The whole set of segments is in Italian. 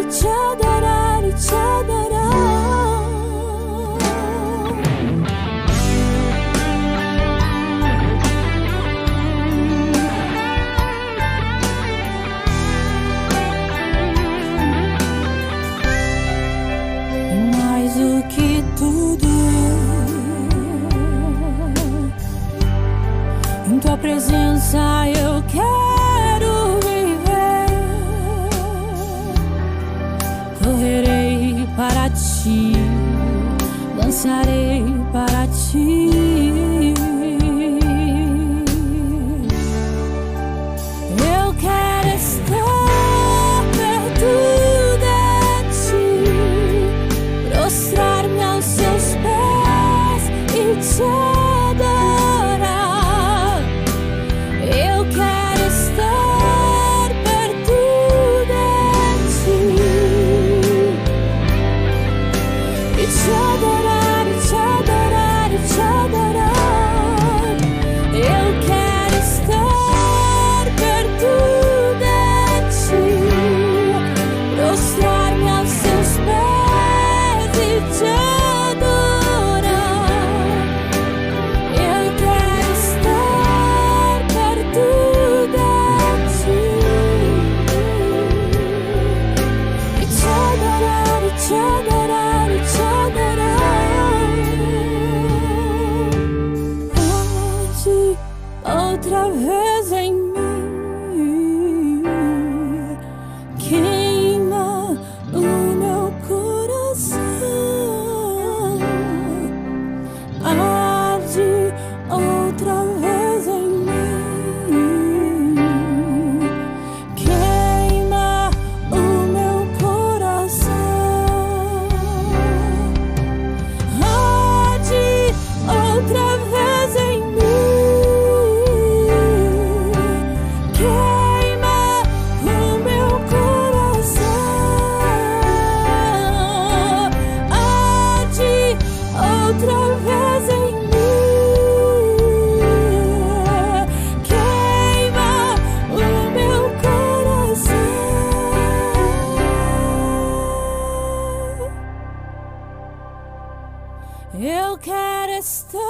te adorar e te adorar. E mais do que tudo, em tua presença eu quero viver. Correrei para ti, dançarei para ti. Eu quero estar perto de ti, prostrar-me aos seus pés e te adorar. Eu quero estar perto de ti e te adorar, e te adorar, e te adorar. Eu quero estar perto de ti, prostrar-me aos seus pés e te adorar. Eu quero estar perto de ti e te adorar, e te adorar, e te adorar. Age outra vez em mim, queima o meu coração. Arde outra vez em mim, queima o meu coração. Arde outra vez em mim, queima o meu coração. Arde outra vez em mim, queima o meu coração. Eu quero estar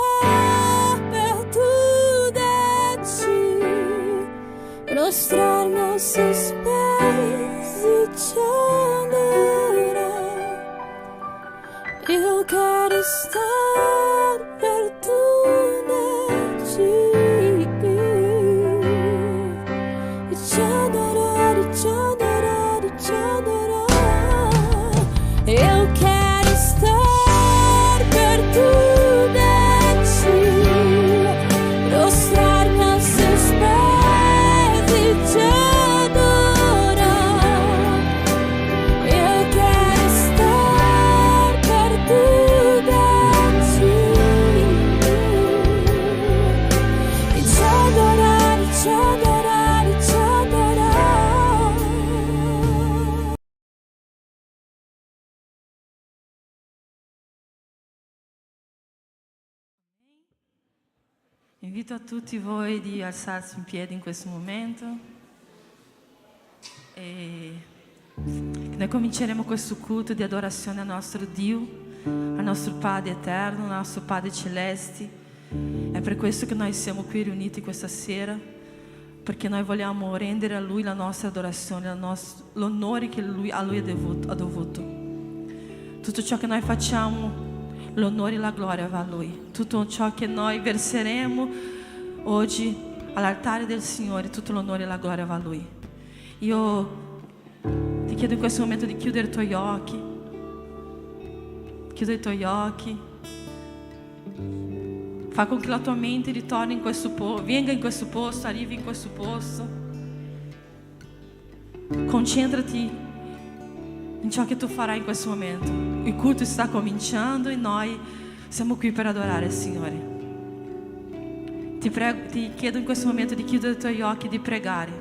perto de ti, prostrar-me aos seus pés e te adorar. Eu quero estar perto de ti e te adorar, e te adorar, e te adorar. Eu quero estar perto de ti, prostrar-me aos seus pés e te adorar. Eu quero estar perto de ti e te adorar, e te adorar, e te adorar. Invito a tutti voi di alzarsi in piedi in questo momento e noi cominceremo questo culto di adorazione al nostro Dio, al nostro Padre eterno, al nostro Padre celeste. È per questo che noi siamo qui riuniti questa sera, perché noi vogliamo rendere a Lui la nostra adorazione, l'onore che a Lui ha dovuto. Tutto ciò che noi facciamo, l'onore e la gloria va a Lui. Tutto ciò che noi verseremo oggi all'altare del Signore, tutto l'onore e la gloria va a Lui. Io ti chiedo in questo momento di chiudere i tuoi occhi. Chiudi i tuoi occhi. Fa con che la tua mente ritorni in questo posto, venga in questo posto, arrivi in questo posto. Concentrati in ciò che tu farai in questo momento. Il culto sta cominciando e noi siamo qui per adorare il Signore. Ti chiedo in questo momento di chiudere i tuoi occhi e di pregare,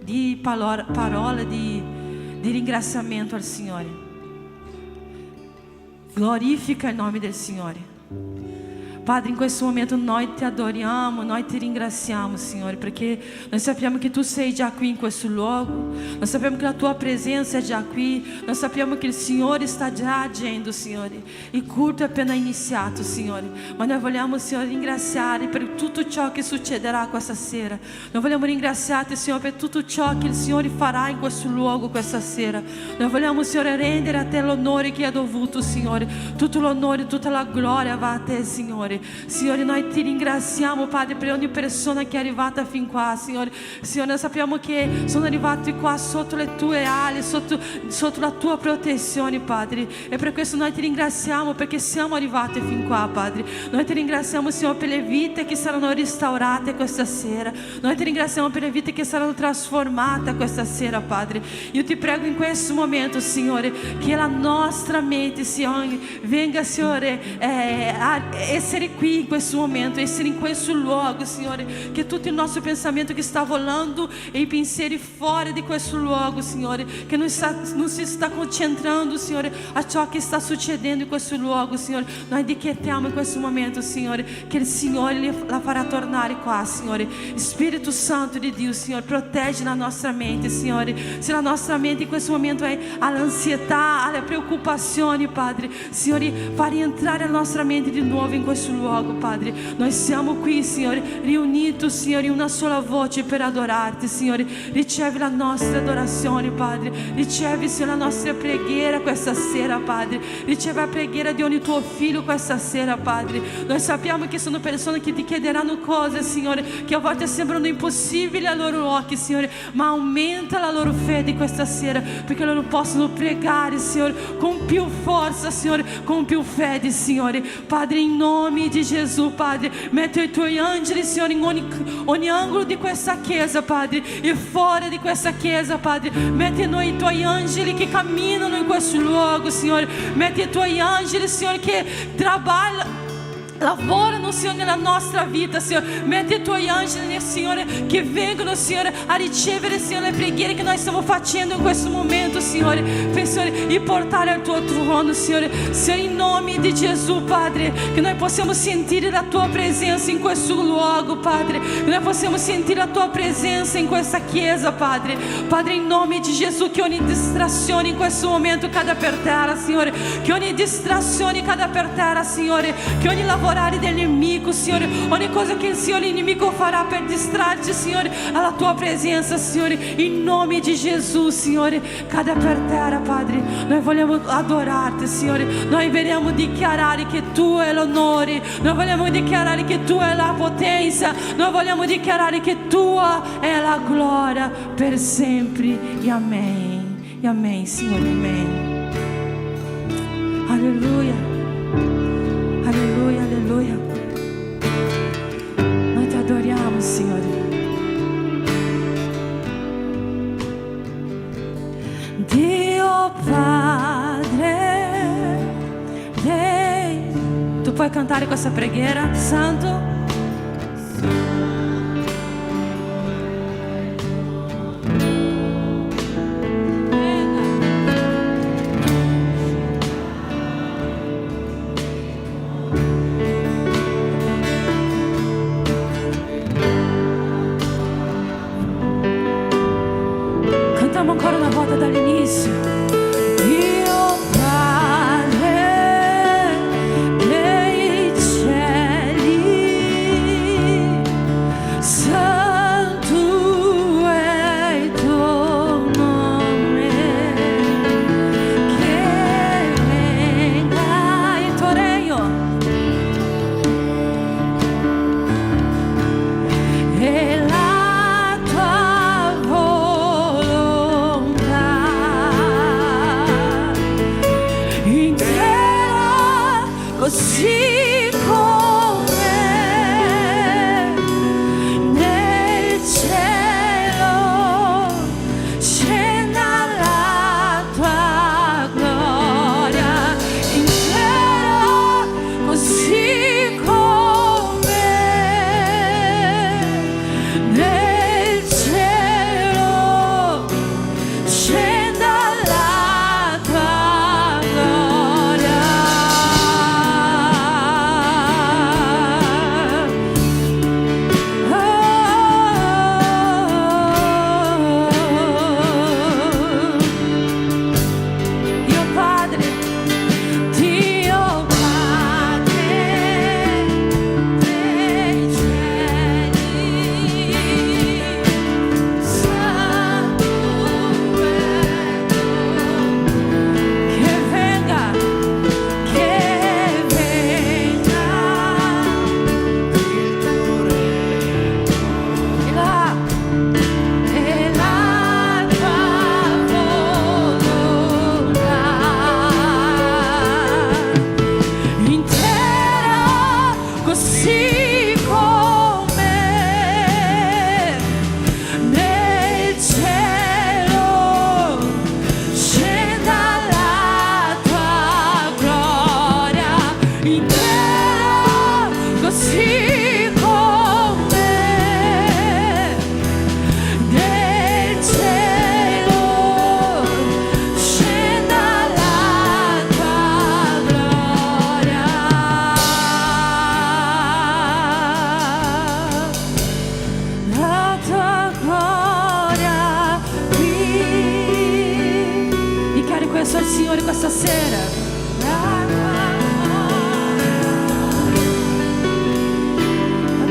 di parole di ringraziamento al Signore. Glorifica il nome del Signore. Padre, in questo momento noi ti adoriamo, noi ti ringraziamo, Signore, perché noi sappiamo che tu sei già qui in questo luogo, noi sappiamo che la tua presenza è già qui, noi sappiamo che il Signore sta già agendo, Signore. Il culto è appena iniziato, Signore, ma noi vogliamo, Signore, ringraziare per tutto ciò che succederà questa sera. Noi vogliamo ringraziarti, Signore, per tutto ciò che il Signore farà in questo luogo questa sera. Noi vogliamo, Signore, rendere a te l'onore che è dovuto, Signore. Tutto l'onore, tutta la gloria va a te, Signore. Signore, noi ti ringraziamo, Padre, per ogni persona che è arrivata fin qua, Signore. Signore, noi sappiamo che sono arrivati qua sotto le tue ali, sotto la tua protezione, Padre. E per questo noi ti ringraziamo, perché siamo arrivati fin qua, Padre. Noi ti ringraziamo, Signore, per le vite che saranno restaurate questa sera. Noi ti ringraziamo per le vite che saranno trasformate questa sera, Padre. Io ti prego in questo momento, Signore, che la nostra mente, Signore, venga, Signore, a essere qui in questo momento, essere in questo luogo, Signore, che tutto il nostro pensamento che sta volando e i pensieri fuori di questo luogo, Signore, che non si sta concentrando, Signore, a ciò che sta succedendo in questo luogo, Signore. Noi decretiamo in questo momento, Signore, che il Signore la farà tornare qua, Signore. Spirito Santo di Dio, Signore, protegge la nostra mente, Signore. Se la nostra mente in questo momento è all'ansietà, alle preoccupazioni, Padre, Signore, fa rientrare la nostra mente di nuovo in questo luogo, Padre. Noi siamo qui, Signore, riuniti, Signore, in una sola voce per adorarti, Signore. Ricevi la nostra adorazione, Padre. Ricevi, Signore, la nostra preghiera questa sera, Padre. Ricevi la preghiera di ogni tuo figlio questa sera, Padre. Noi sappiamo che sono persone che ti chiederanno cose, Signore, che a volte sembrano impossibili ai loro occhi, Signore, ma aumenta la loro fede questa sera, perché loro possono pregare, Signore, con più forza, Signore, con più fede, Signore. Padre, in nome di Gesù, Padre, metti i tuoi angeli, Signore, in ogni angolo di questa chiesa, Padre, e fuori di questa chiesa, Padre. Metti noi i tuoi angeli che camminano in questo luogo, Signore. Metti i tuoi angeli, Signore, che lavorano, Signore, nella nostra vita, Signore. Metti i tuoi angeli, Signore, che vengono, Signore, a ricevere, Signore, le preghiere che noi stiamo facendo in questo momento, Signore, per, Signore, e portare al tuo trono, Signore. Signore, in nome di Gesù, Padre, che noi possiamo sentire la tua presenza in questo luogo, Padre, che noi possiamo sentire la tua presenza in questa chiesa, Padre. Padre, in nome di Gesù, che ogni distrazione in questo momento cada per terra, Signore, che ogni distrazione cada per terra, Signore, che ogni lavorare dell'inimico, Signore, ogni cosa che il Signore l'inimico farà per distrarci, Signore, alla tua presenza, Signore, in nome di Gesù, Signore, cada per terra, Padre. Noi vogliamo adorarti, Signore. Noi vogliamo dichiarare che tu hai l'onore, noi vogliamo dichiarare che tu hai la potenza, noi vogliamo dichiarare che tua è la gloria per sempre. E amen. E amen, Signore, amen. Alleluia. Alleluia, alleluia. Noi ti adoriamo, Signore. Dio Padre, tu puoi cantare questa preghiera, Santo? Cantiamo ancora una volta dall'inizio. Dio Padre dei cieli, chiesto al Signore questa sera? La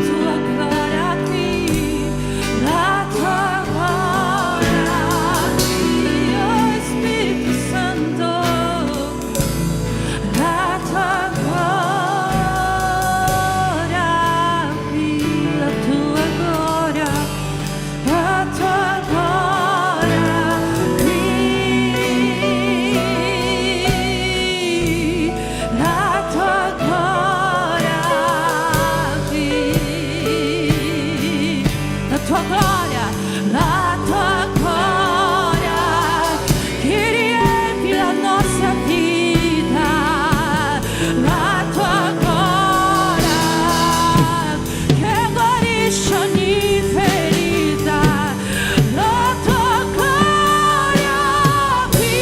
tua gloria qui, la tua gloria qui, oh Spirito Santo, la tua gloria qui, la tua gloria, la tua gloria qui, la tua gloria qui, la tua gloria, la tua gloria che riempi la nostra vita, la tua gloria che guarisce ogni ferita, la tua gloria qui,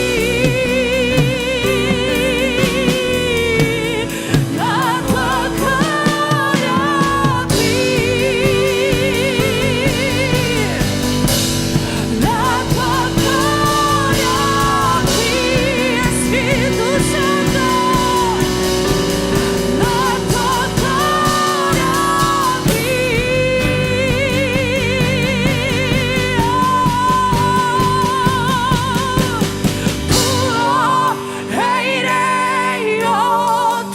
la tua gloria qui, la tua gloria qui, Spirito Santo, la tua gloria qui, tuo è il regno,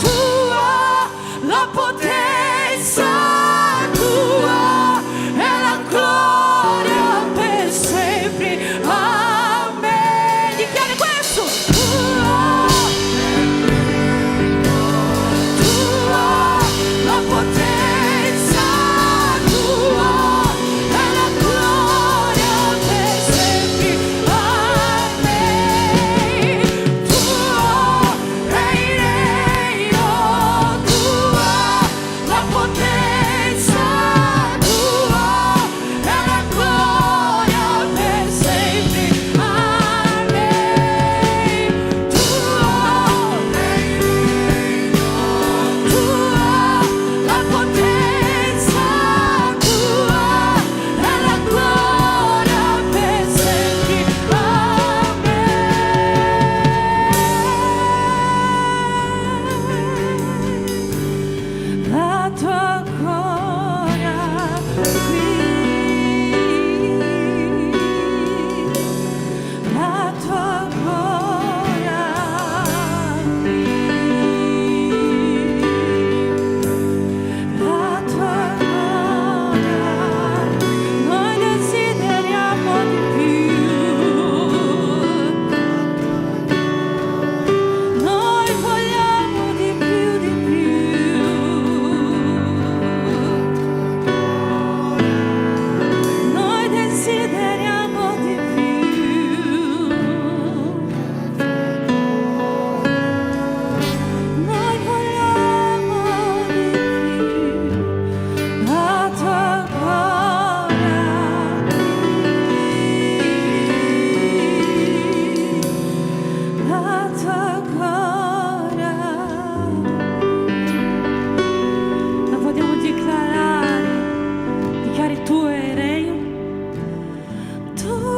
tua la potenza, tua è la gloria per sempre. Amen. Dichiara questo. Tua la potenza, tua è la gloria per sempre. Amen. Tuo è il regno, tua la potenza, tua è la gloria per sempre. Amen. Tuo è il regno, tua la potenza, tua è la gloria per sempre. Amen. La tua gloria qui, la tua gloria qui, la tua gloria, noi desideriamo di più, noi vogliamo di più, di più, noi desideriamo di più, noi vogliamo di più, la tua gloria qui, la tua gloria. La vogliamo dichiarare, dichiari tuo è il regno, tuo.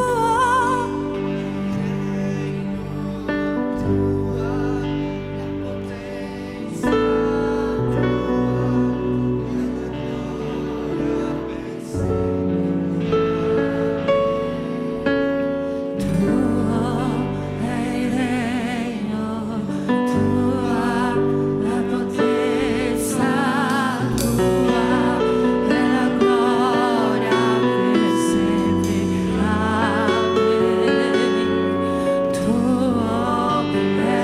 Tuo è il regno, tua la potenza, tua è la gloria per sempre. Amen. Tuo è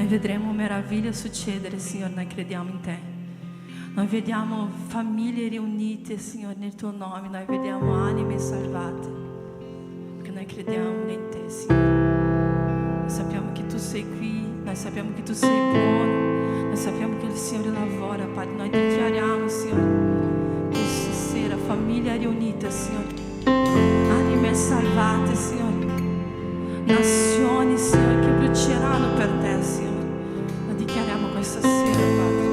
vedremo meraviglie succedere, Signore, noi crediamo in Te. Noi vediamo famiglie riunite, Signore, nel Tuo nome, noi vediamo anime salvate, perché noi crediamo in Te, Signore. Noi sappiamo che Tu sei qui, noi sappiamo che Tu sei buono, noi sappiamo che il Signore lavora, Padre. Noi dichiariamo, Signore, questa sera famiglia riunita, Signore, anime salvate, Signore, nazioni, Signore, che bruceranno per Te, Signore. Noi dichiariamo questa sera, Padre.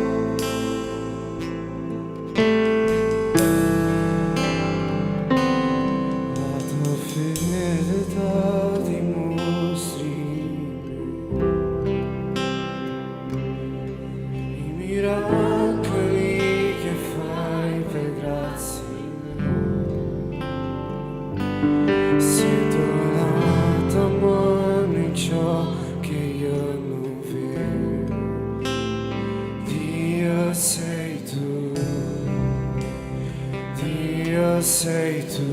Sei tu,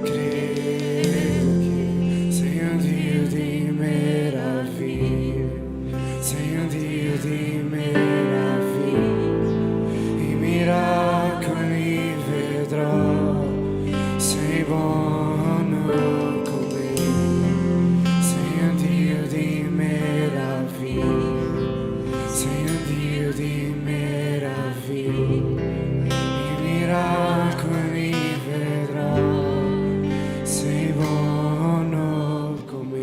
credo che sei un Dio di meraviglie, sei un Dio di meraviglie, i miracoli vedrò, sei buono con me, sei un Dio di meraviglie, sei un Dio di meraviglie. Miracoli vedrò, sei buono come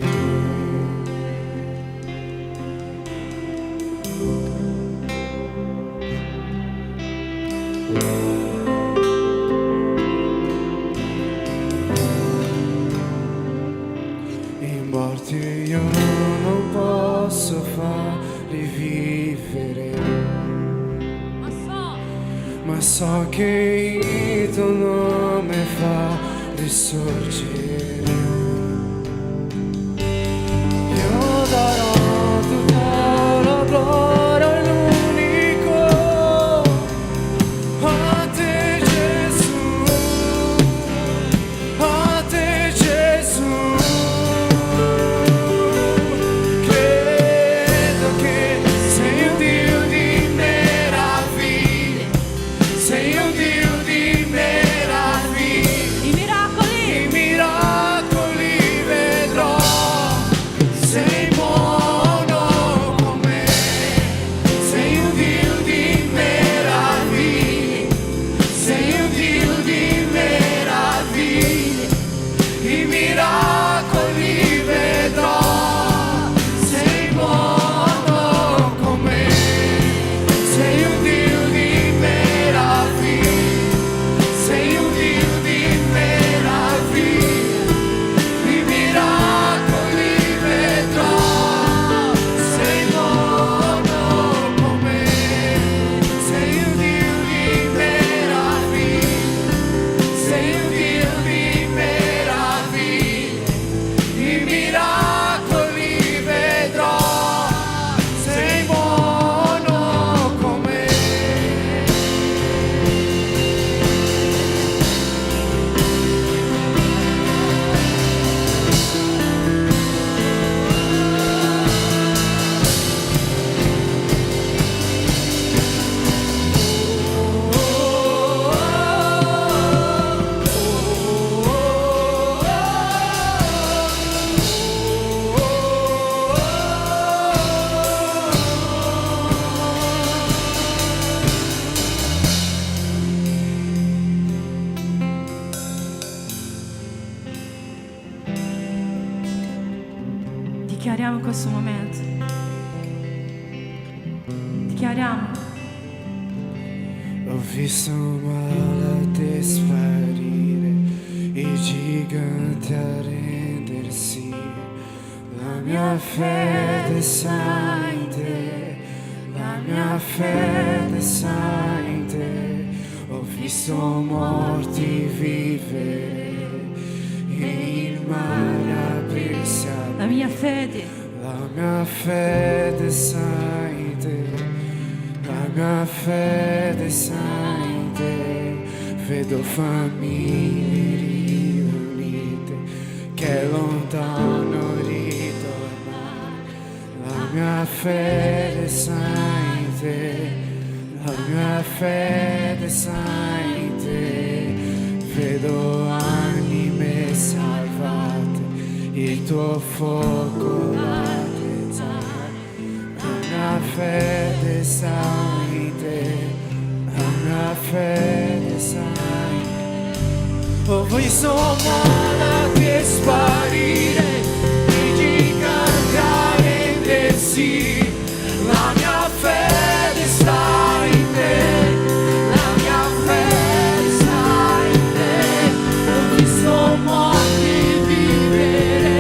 i morti io non posso farli vivere, ma so che il tuo nome fa risorgere. Io darò tutta la gloria all'unico, a te Gesù, a te Gesù. Credo che sei un Dio di meraviglie, sei un Dio di meraviglie, I miracoli vedrò, sei buono con me, sei un Dio di meraviglie, sei un Dio di meraviglie, i miracoli vedrò, sei buono con me, sei un Dio di meraviglie, sei un Dio di meraviglie, i miracoli vedrò, sei buono con me, sei un Dio di meraviglie, sei un Dio di meraviglie, i miracoli vedrò, sei buono con me. Dichiariamo in questo momento. Dichiariamo. Ho visto malattie sparire, i giganti arrendersi, la mia fede sta in te, la mia fede sta in te. Ho visto morti vivere e il mare aprirsi a La mia fede, la mia fede sta in te, la mia fede sta in te. Vedo famiglie riunite che lontano ritornano, mia fede sta in te, la mia fede sta in te, vedo anime salvate, il tuo fuoco battezzare, la mia fede sta in te, la mia fede sta in te. Ho visto monati e sparire, i giganti arrendersi, la mia fede sta in te, la mia fede sta in te. Ho visto morti vivere,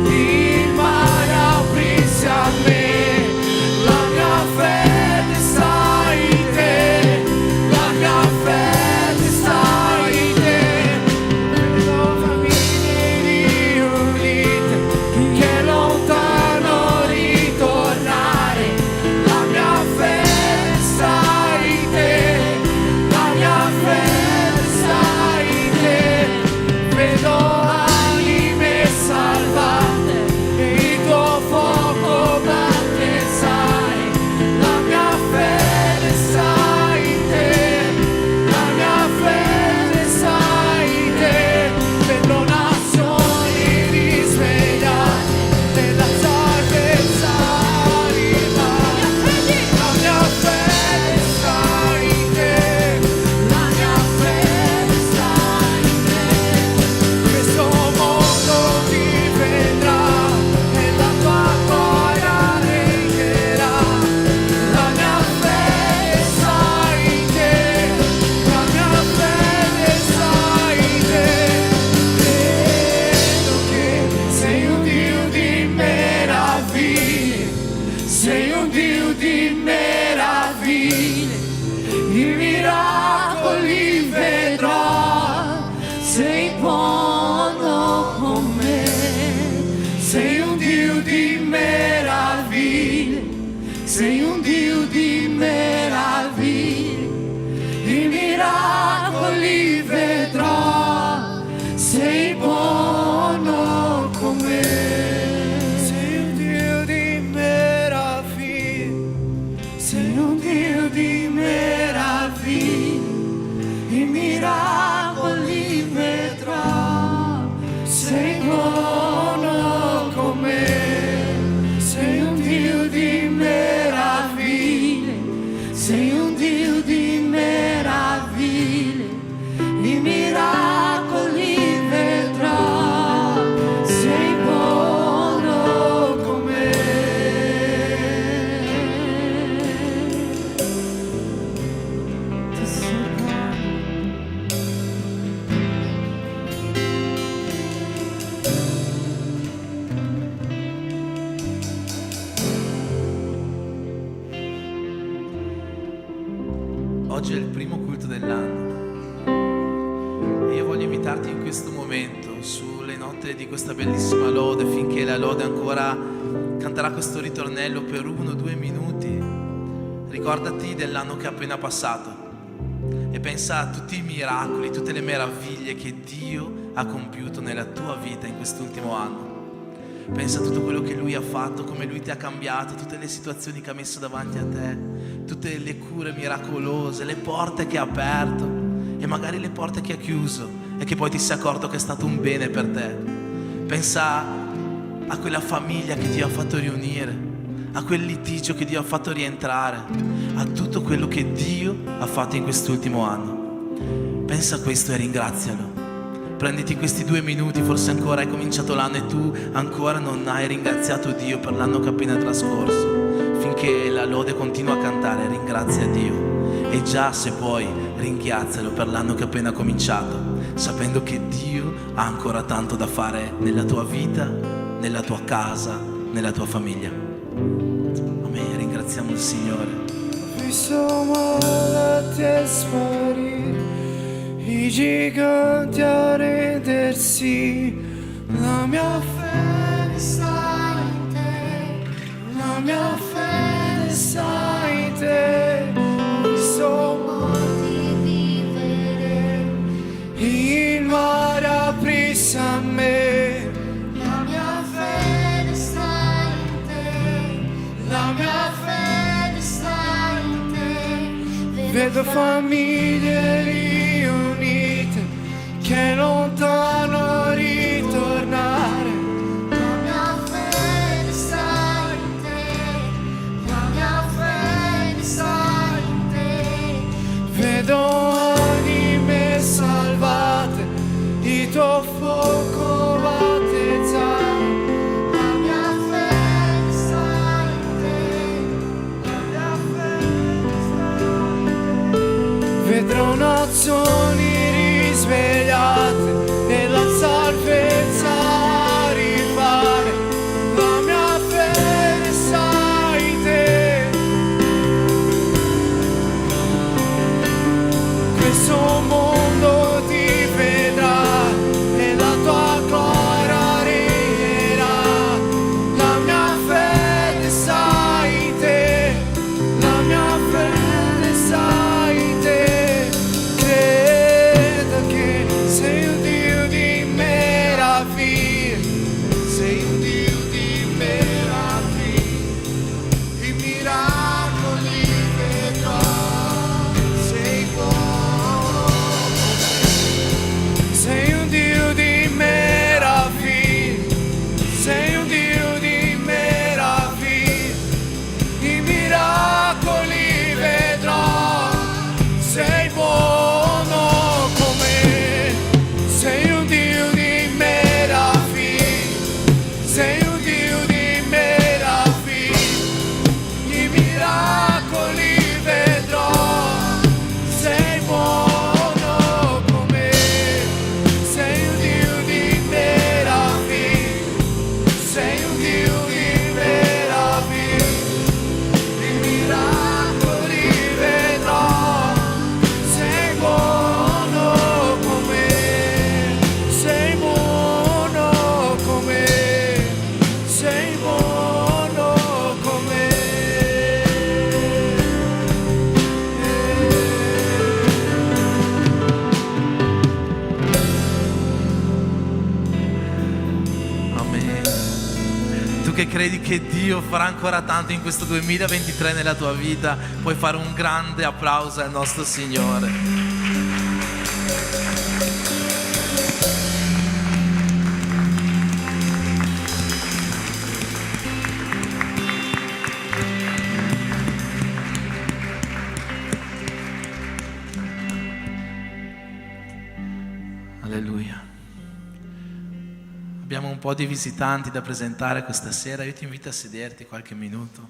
il mare aprirsi a me, la mia fede sta in te, la mia fede sta in te. Vedo famiglie riunite che lontano ritornare, la mia fede sta in te, la mia fede sta in te. Vedo anime salvate, il tuo fuoco battezzare, la mia fede sta in te, la mia fede sta in te. Vedo nazioni risvegliate, nella salvezza arrivare, la mia fede sta in te, la mia fede sta in te. Questo mondo ti vedrà e la tua gloria regnerà, la mia fede sta in te, la mia fede sta in te. Credo che sei un Dio di meraviglie, sei un Dio di meraviglie, i miracoli vedrò, sei buono con me, sei un Dio di meraviglie, sei un Dio di meraviglie, i miracoli vedrò, sei buono con me, sei un Dio di meraviglie, sei un Dio di meraviglie, i miracoli vedrò, sei buono con me, sei un Dio di meraviglie, sei un Dio di meraviglie, i miracoli vedrò, sei buono con me. Tu sei buono. Oggi è il primo culto dell'anno e io voglio invitarti in questo momento sulle note di questa bellissima lode, finché la lode ancora canterà questo ritornello per 1-2 minuti. Ricordati dell'anno che è appena passato e pensa a tutti i miracoli, tutte le meraviglie che Dio ha compiuto nella tua vita in quest'ultimo anno. Pensa a tutto quello che Lui ha fatto, come Lui ti ha cambiato, tutte le situazioni che ha messo davanti a te, tutte le cure miracolose, le porte che ha aperto e magari le porte che ha chiuso e che poi ti sei accorto che è stato un bene per te. Pensa a quella famiglia che Dio ha fatto riunire, a quel litigio che Dio ha fatto rientrare, a tutto quello che Dio ha fatto in quest'ultimo anno. Pensa a questo e ringrazialo. Prenditi questi 2 minuti, forse ancora hai cominciato l'anno e tu ancora non hai ringraziato Dio per l'anno che è appena trascorso. Finché la lode continua a cantare, ringrazia Dio. E già, se puoi, ringrazialo per l'anno che è appena cominciato, sapendo che Dio ha ancora tanto da fare nella tua vita, nella tua casa, nella tua famiglia. Amen, ringraziamo il Signore. Ho visto malati e sparire, i giganti arrendersi, la mia fede sta in te, la mia fede sta in te. Ho visto morti vivere, il mare aprirsi a me, la mia fede sta in te, Vedo famiglie riunite che lontano ritornare. La mia fede sta in te, la mia fede sta in te. Vedo anime salvate, il tuo fuoco battezzare. La mia fede sta in te, la mia fede sta in te. Vedrò nazioni risvegliate e la salvezza arrivare. La mia fede sta in te. Questo mondo ti vedrà e la tua gloria regnerà. La mia fede sta in te, la mia fede sta in te. Credo che sei un Dio di meraviglie, sei un Dio di meraviglie. I miracoli vedrò, sei buono. Sei un Dio di meraviglie, sei un Dio di meraviglie. I miracoli vedrò, sei buono con me. Sei un Dio di meraviglie, sei un Dio di meraviglie. I miracoli vedrò, sei buono con me. Sei un Dio di meraviglie, sei un Dio di meraviglie. I miracoli vedrò, sei buono con me, sei buono con me, sei buono con me. Amen. Tu che credi che Dio farà ancora tanto in questo 2023 nella tua vita, puoi fare un grande applauso al nostro Signore. Alleluia. Abbiamo un po' di visitanti da presentare questa sera, io ti invito a sederti qualche minuto.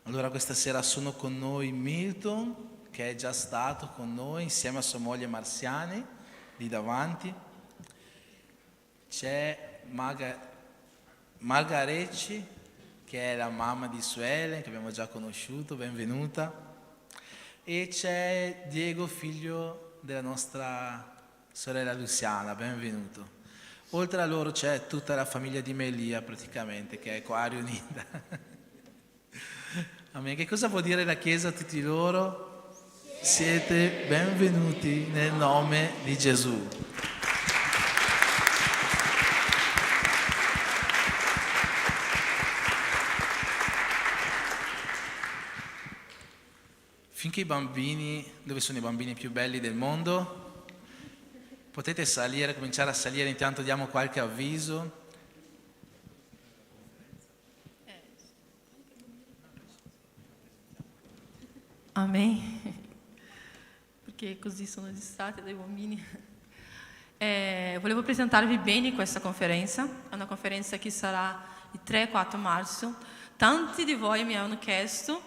Allora questa sera sono con noi Milton, che è già stato con noi insieme a sua moglie Marziani, lì davanti. C'è Margarecci, che è la mamma di Suelen, che abbiamo già conosciuto, benvenuta. E c'è Diego, figlio della nostra sorella Luciana, benvenuto. Oltre a loro c'è tutta la famiglia di Melia praticamente, che è qua riunita. Amen. Che cosa vuol dire la Chiesa a tutti loro? Siete benvenuti nel nome di Gesù. Finché i bambini, dove sono i bambini più belli del mondo? Potete salire, cominciare a salire, intanto diamo qualche avviso. Amém. Perché così sono distratte dai bambini. Volevo presentarvi bene questa conferenza. È una conferenza che sarà il 3 e 4 marzo. Tanti di voi mi hanno chiesto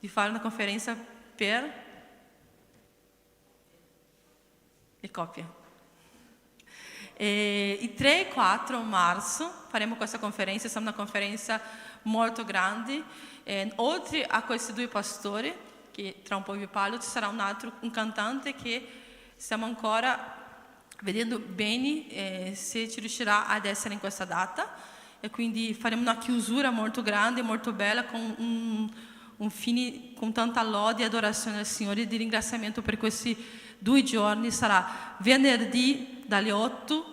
di fare una conferenza per le coppie. Il 3 e 4 marzo faremo questa conferenza, sarà una conferenza molto grande. Oltre a questi due pastori, che tra un po' vi parlo, ci sarà un cantante che stiamo ancora vedendo bene se ci riuscirà ad essere in questa data, e quindi faremo una chiusura molto grande, molto bella, con un fine con tanta lode e adorazione al Signore e di ringraziamento per questi 2 giorni. Sarà venerdì dalle 8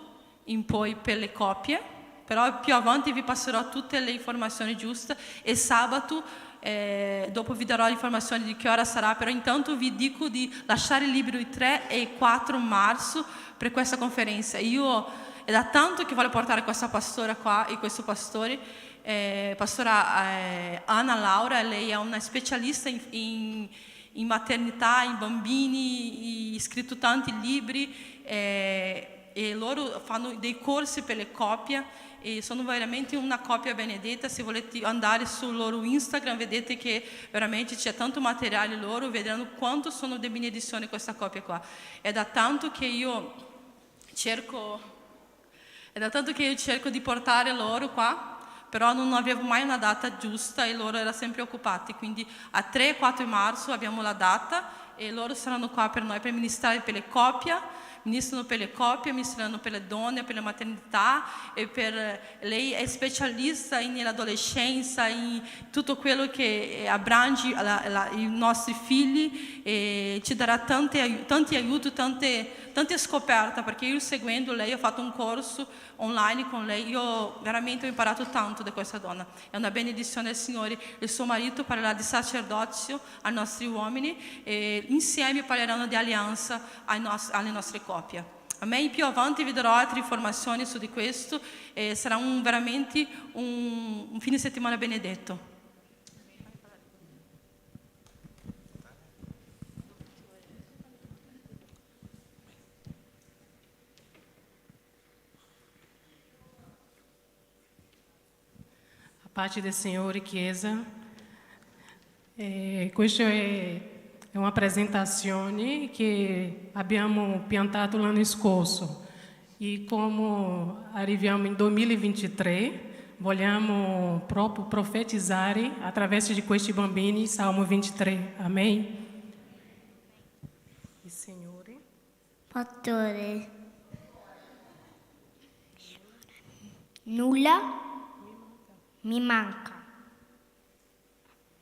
in poi per le coppie, però più avanti vi passerò tutte le informazioni giuste e sabato dopo vi darò informazioni di che ora sarà, però intanto vi dico di lasciare libero il 3 e il 4 marzo per questa conferenza. Io è da tanto che voglio portare questa pastora qua e questo pastore, pastora Anna Laura, lei è una specialista in maternità, in bambini, ha scritto tanti libri e loro fanno dei corsi per le coppie e sono veramente una coppia benedetta. Se volete andare sul loro Instagram vedete che veramente c'è tanto materiale loro, vedranno quanto sono di benedizione questa coppia qua. È da tanto che io cerco di portare loro qua, però non avevo mai una data giusta e loro erano sempre occupati, quindi a 3 e 4 marzo abbiamo la data e loro saranno qua per noi per ministrare per le coppie, ministrano per le coppie, ministrano per le donne, per la maternità e lei è specialista nell'adolescenza, in tutto quello che abbraccia i nostri figli e ci darà tanti aiuti, tante scoperte, perché io seguendo lei ho fatto un corso online con lei, io veramente ho imparato tanto da questa donna, è una benedizione del Signore. Il suo marito parlerà di sacerdozio ai nostri uomini e insieme parleranno di alleanza alle nostre coppie. Amen. Più avanti vi darò altre informazioni su di questo e sarà veramente un fine settimana benedetto. Pace del Signore, Chiesa. Questa è una presentazione che abbiamo piantato l'anno scorso e come arriviamo in 2023 vogliamo proprio profetizzare attraverso di questi bambini Salmo 23. Amen. Il Signore. Pastore, nulla mi manca.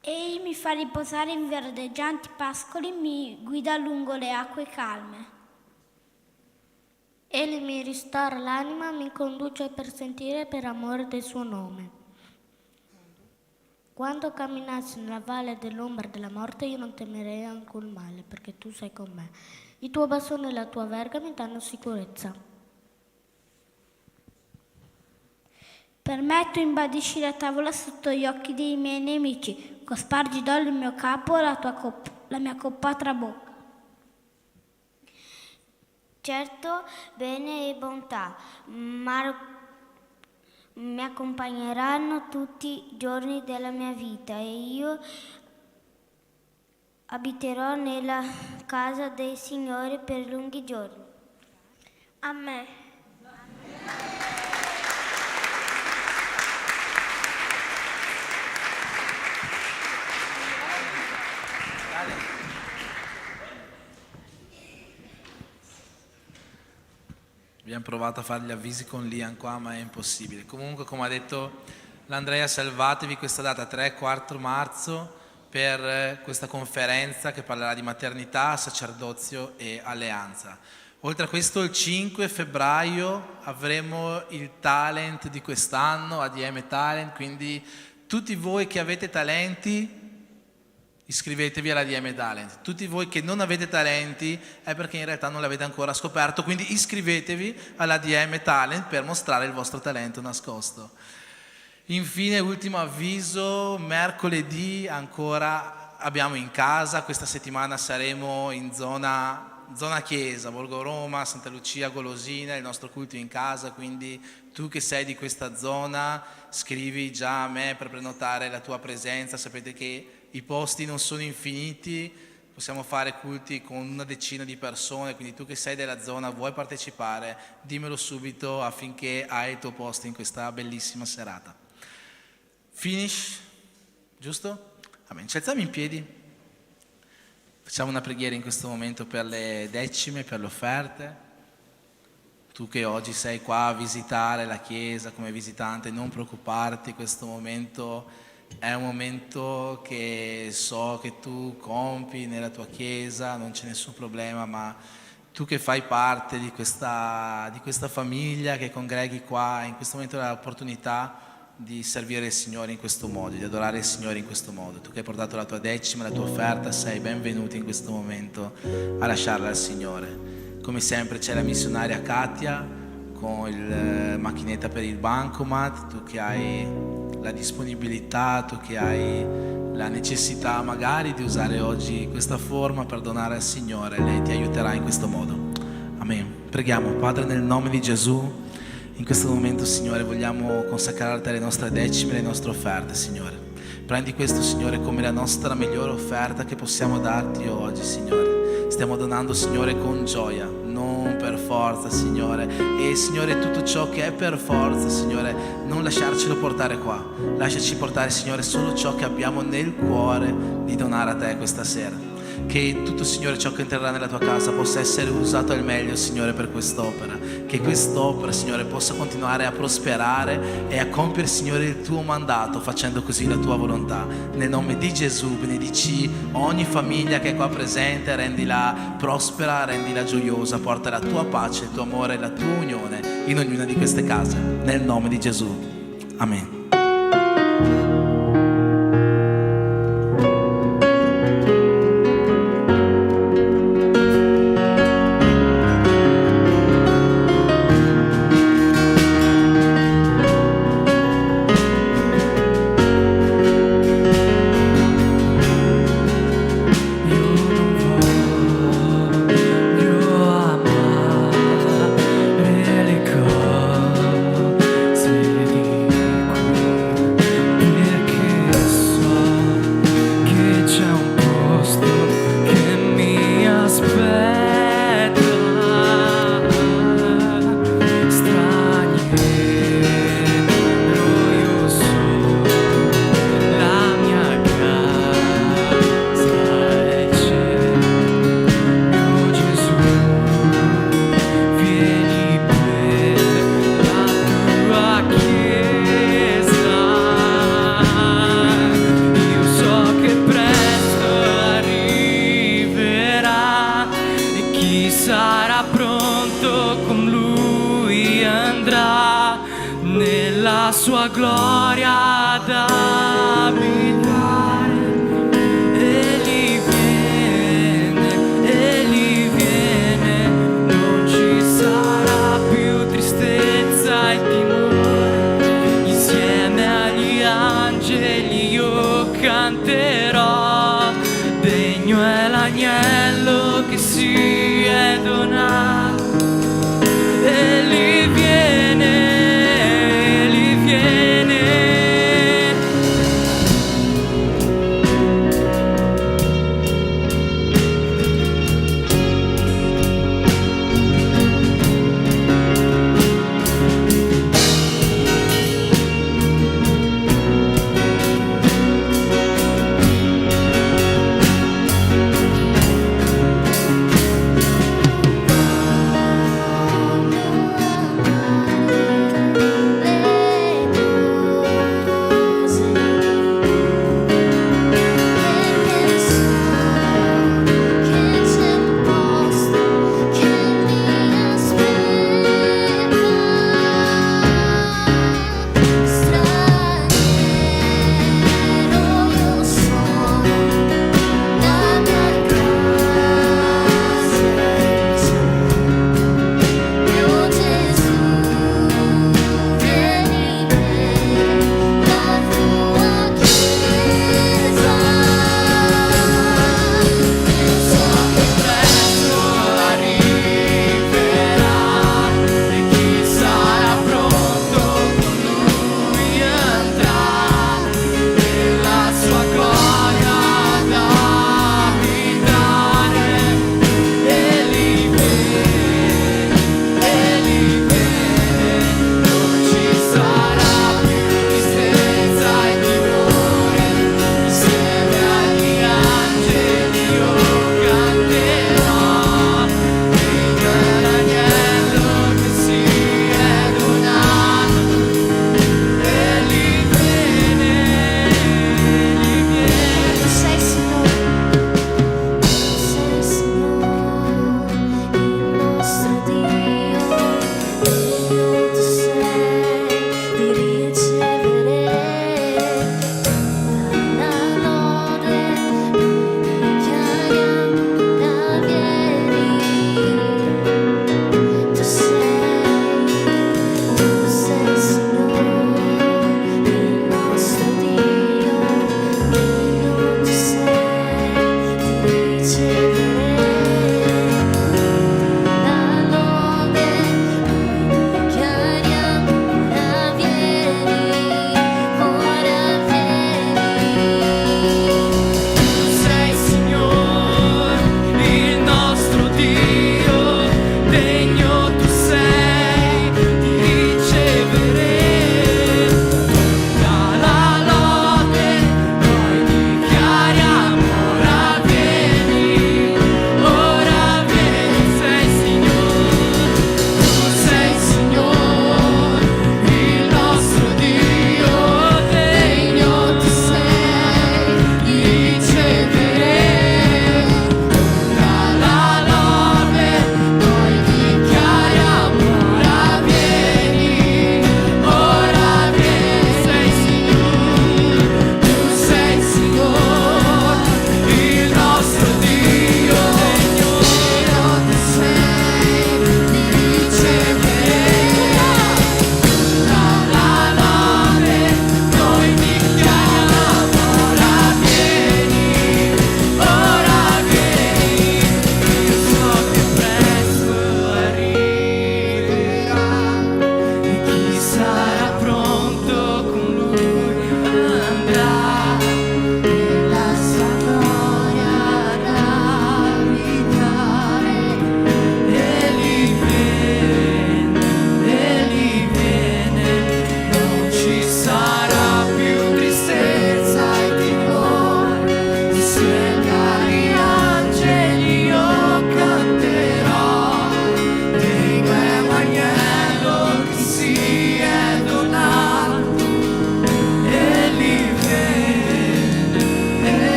Egli mi fa riposare in verdeggianti pascoli, mi guida lungo le acque calme. Egli mi ristora l'anima, mi conduce per sentire per amore del suo nome. Quando camminassi nella valle dell'ombra della morte, io non temerei alcun male, perché tu sei con me. Il tuo bastone e la tua verga mi danno sicurezza. Per me tu imbadisci la tavola sotto gli occhi dei miei nemici, cospargi d'olio il mio capo, la mia coppa trabocca. Certo, bene e bontà mi accompagneranno tutti i giorni della mia vita e io abiterò nella casa del Signore per lunghi giorni. Amen. Abbiamo provato a fare gli avvisi con Lian qua, ma è impossibile. Comunque, come ha detto l'Andrea, salvatevi questa data 3-4 marzo per questa conferenza che parlerà di maternità, sacerdozio e alleanza. Oltre a questo, il 5 febbraio avremo il talent di quest'anno, ADM Talent, quindi tutti voi che avete talenti iscrivetevi alla DM Talent. Tutti voi che non avete talenti è perché in realtà non l'avete ancora scoperto, quindi iscrivetevi alla DM Talent per mostrare il vostro talento nascosto. Infine, ultimo avviso, mercoledì ancora abbiamo in casa, questa settimana saremo in zona chiesa, Borgo Roma, Santa Lucia, Golosina, il nostro culto in casa, quindi tu che sei di questa zona scrivi già a me per prenotare la tua presenza. Sapete che i posti non sono infiniti, possiamo fare culti con una decina di persone, quindi tu che sei della zona vuoi partecipare, dimmelo subito affinché hai il tuo posto in questa bellissima serata. Finish, giusto? Amen. Ci alziamo in piedi, facciamo una preghiera in questo momento per le decime, per le offerte. Tu che oggi sei qua a visitare la chiesa come visitante, non preoccuparti, questo momento è un momento che so che tu compi nella tua chiesa, non c'è nessun problema, ma tu che fai parte di questa famiglia, che congreghi qua, in questo momento hai l'opportunità di servire il Signore in questo modo, di adorare il Signore in questo modo. Tu che hai portato la tua decima, la tua offerta, sei benvenuto in questo momento a lasciarla al Signore. Come sempre c'è la missionaria Katia con il macchinetta per il bancomat, tu che hai la disponibilità, tu che hai la necessità magari di usare oggi questa forma per donare al Signore, lei ti aiuterà in questo modo. Amen. Preghiamo. Padre, nel nome di Gesù, in questo momento, Signore, vogliamo consacrare a te le nostre decime e le nostre offerte, Signore. Prendi questo, Signore, come la nostra migliore offerta che possiamo darti oggi, Signore. Stiamo donando, Signore, con gioia, non per forza, Signore. E, Signore, tutto ciò che è per forza, Signore, non lasciarcelo portare qua. Lasciaci portare, Signore, solo ciò che abbiamo nel cuore di donare a te questa sera. Che tutto, Signore, ciò che entrerà nella tua casa possa essere usato al meglio, Signore, per quest'opera. Che quest'opera, Signore, possa continuare a prosperare e a compiere, Signore, il tuo mandato, facendo così la tua volontà. Nel nome di Gesù benedici ogni famiglia che è qua presente, rendila prospera, rendila gioiosa, porta la tua pace, il tuo amore e la tua unione in ognuna di queste case. Nel nome di Gesù. Amen. Sua gloria ad abitare. Egli viene, non ci sarà più tristezza e timore. Insieme agli angeli io canterò, degno è l'agnello che si è donato. Egli viene.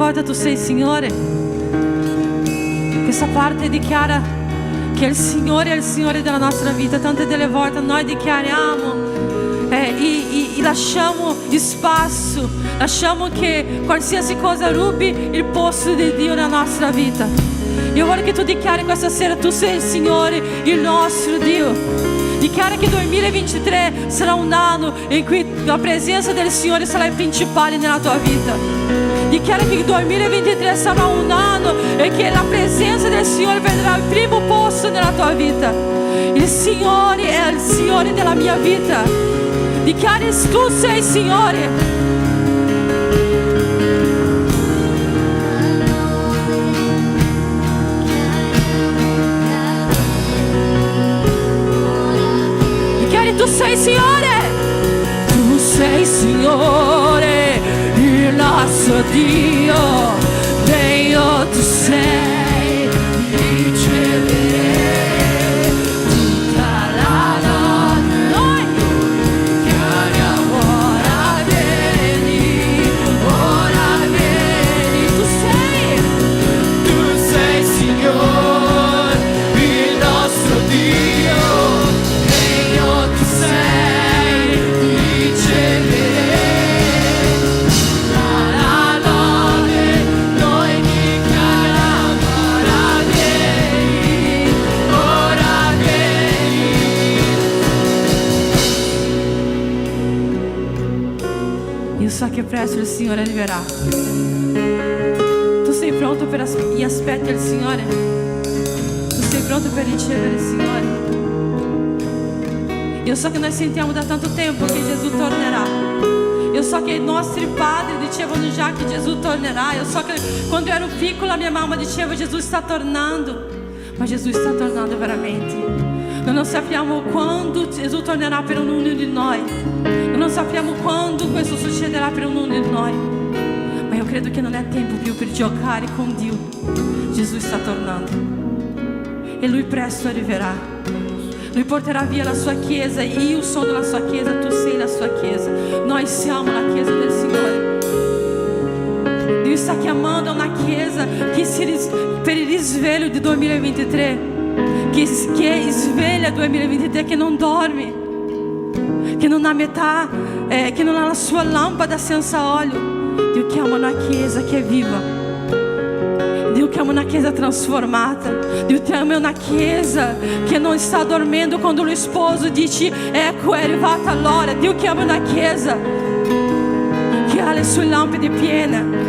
volte tu sei Signore. Questa parte dichiara che il Signore è il Signore della nostra vita. Tante delle volte noi dichiariamo e lasciamo spazio, lasciamo che qualsiasi cosa rubi il posto di Dio nella nostra vita. Io voglio che tu dichiari questa sera: tu sei il Signore, il nostro Dio. Dichiara che 2023 sarà un anno in cui la presenza del Signore sarà il principale nella tua vita. Dichiara che il 2023 sarà un anno e che la presenza del Signore prenderà il primo posto nella tua vita. Il Signore è il Signore della mia vita. Dichiara: tu sei Signore. Tu sei Signore, tu sei Signore, il nostro Dio, Dio tu sei, ricevere tutta la notte. Noi chiamiamo: ora vieni, tu sei Signore, il nostro Dio. So che presto il Signore arriverà. Tu sei pronto per gli aspetti del Signore? Tu sei pronto per ricevere il Signore? Io so che noi sentiamo da tanto tempo che Gesù tornerà. Io so che i nostri padri dicevano già che Gesù tornerà. Io so che quando ero piccola mia mamma diceva: Gesù sta tornando. Ma Gesù sta tornando veramente. Noi non sappiamo quando Gesù tornerà per ognuno di noi. Noi non sappiamo quando questo succederà per ognuno di noi. Ma io credo che non è tempo più per giocare con Dio. Gesù sta tornando e Lui presto arriverà. Lui porterà via la sua chiesa. Io sono la sua chiesa, tu sei la sua chiesa. Noi siamo la chiesa del Signore. Dio sta chiamando a una chiesa che per il risveglio di 2023, che è sveglia 2023, che non dorme, che non ha metà, che non ha la sua lampada senza olio. Dio chiama una chiesa che è viva. Dio chiama una chiesa trasformata. Dio chiama una chiesa che non sta dormendo quando lo sposo dice: ecco è arrivata l'ora. Dio chiama una chiesa che ha le sue lampade piene.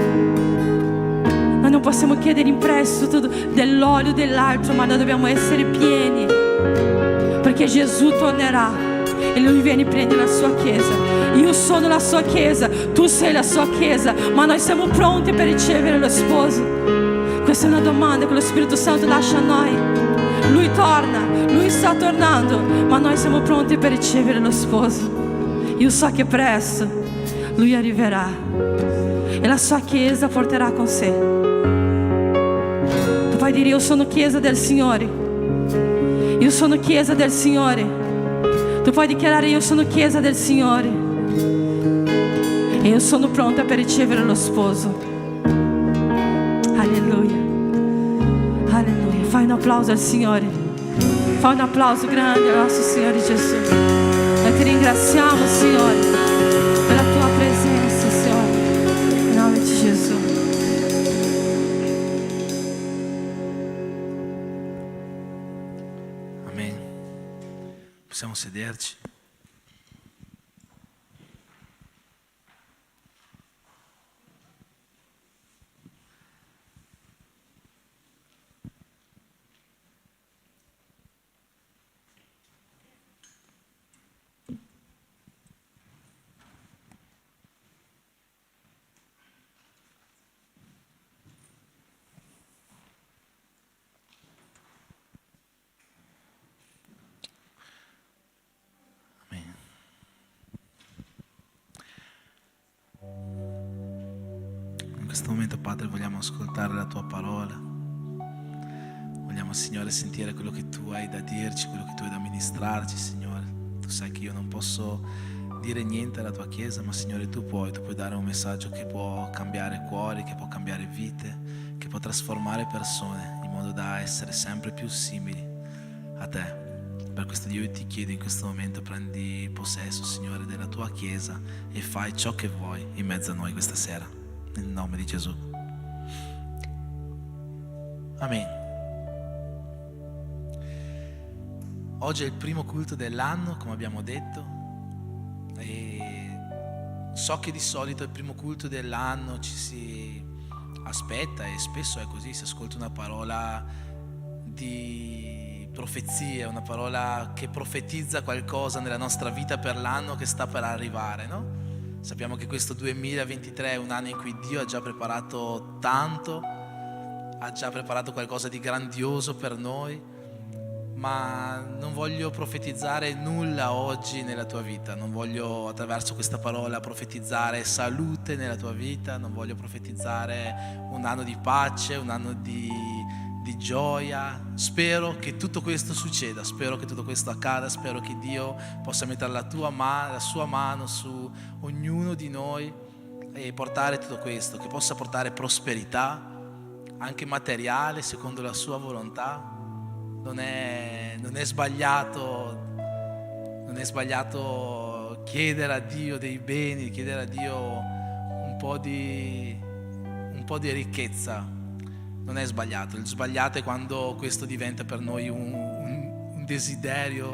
Noi non possiamo chiedere in prestito dell'olio dell'altro, ma noi dobbiamo essere pieni, perché Gesù tornerà e Lui viene e prende la sua chiesa. Io sono la sua chiesa, tu sei la sua chiesa, ma noi siamo pronti per ricevere lo sposo? Questa è una domanda che lo Spirito Santo lascia a noi. Lui torna, Lui sta tornando, ma noi siamo pronti per ricevere lo sposo. Io so che presto Lui arriverà e la sua chiesa porterà con sé. Tu puoi dire: io sono chiesa del Signore. Io sono chiesa del Signore. Tu puoi dichiarare: io sono chiesa del Signore e io sono pronta per ricevere lo sposo. Alleluia, alleluia. Fai un applauso al Signore. Fai un applauso grande al nostro Signore Gesù. Noi ti ringraziamo, Signore, per la tua presenza, Signore, in nome di Gesù. Amen. Possiamo sederci. In questo momento, Padre, vogliamo ascoltare la Tua parola. Vogliamo, Signore, sentire quello che Tu hai da dirci, quello che Tu hai da ministrarci, Signore. Tu sai che io non posso dire niente alla tua Chiesa, ma Signore tu puoi dare un messaggio che può cambiare cuori, che può cambiare vite, che può trasformare persone in modo da essere sempre più simili a te. Per questo Dio ti chiedo in questo momento, prendi possesso, Signore, della tua Chiesa e fai ciò che vuoi in mezzo a noi questa sera, nel nome di Gesù. Amen. Oggi è il primo culto dell'anno, come abbiamo detto, e so che di solito il primo culto dell'anno ci si aspetta, e spesso è così, si ascolta una parola di profezia, una parola che profetizza qualcosa nella nostra vita per l'anno che sta per arrivare, no? Sappiamo che questo 2023 è un anno in cui Dio ha già preparato tanto, ha già preparato qualcosa di grandioso per noi, ma non voglio profetizzare nulla oggi nella tua vita, non voglio attraverso questa parola profetizzare salute nella tua vita, non voglio profetizzare un anno di pace, un anno di gioia. Spero che tutto questo succeda, spero che tutto questo accada, spero che Dio possa mettere la sua mano su ognuno di noi e portare tutto questo, che possa portare prosperità anche materiale secondo la sua volontà. Non è sbagliato chiedere a Dio dei beni, chiedere a Dio un po' di ricchezza. Non è sbagliato. Il sbagliato è quando questo diventa per noi un desiderio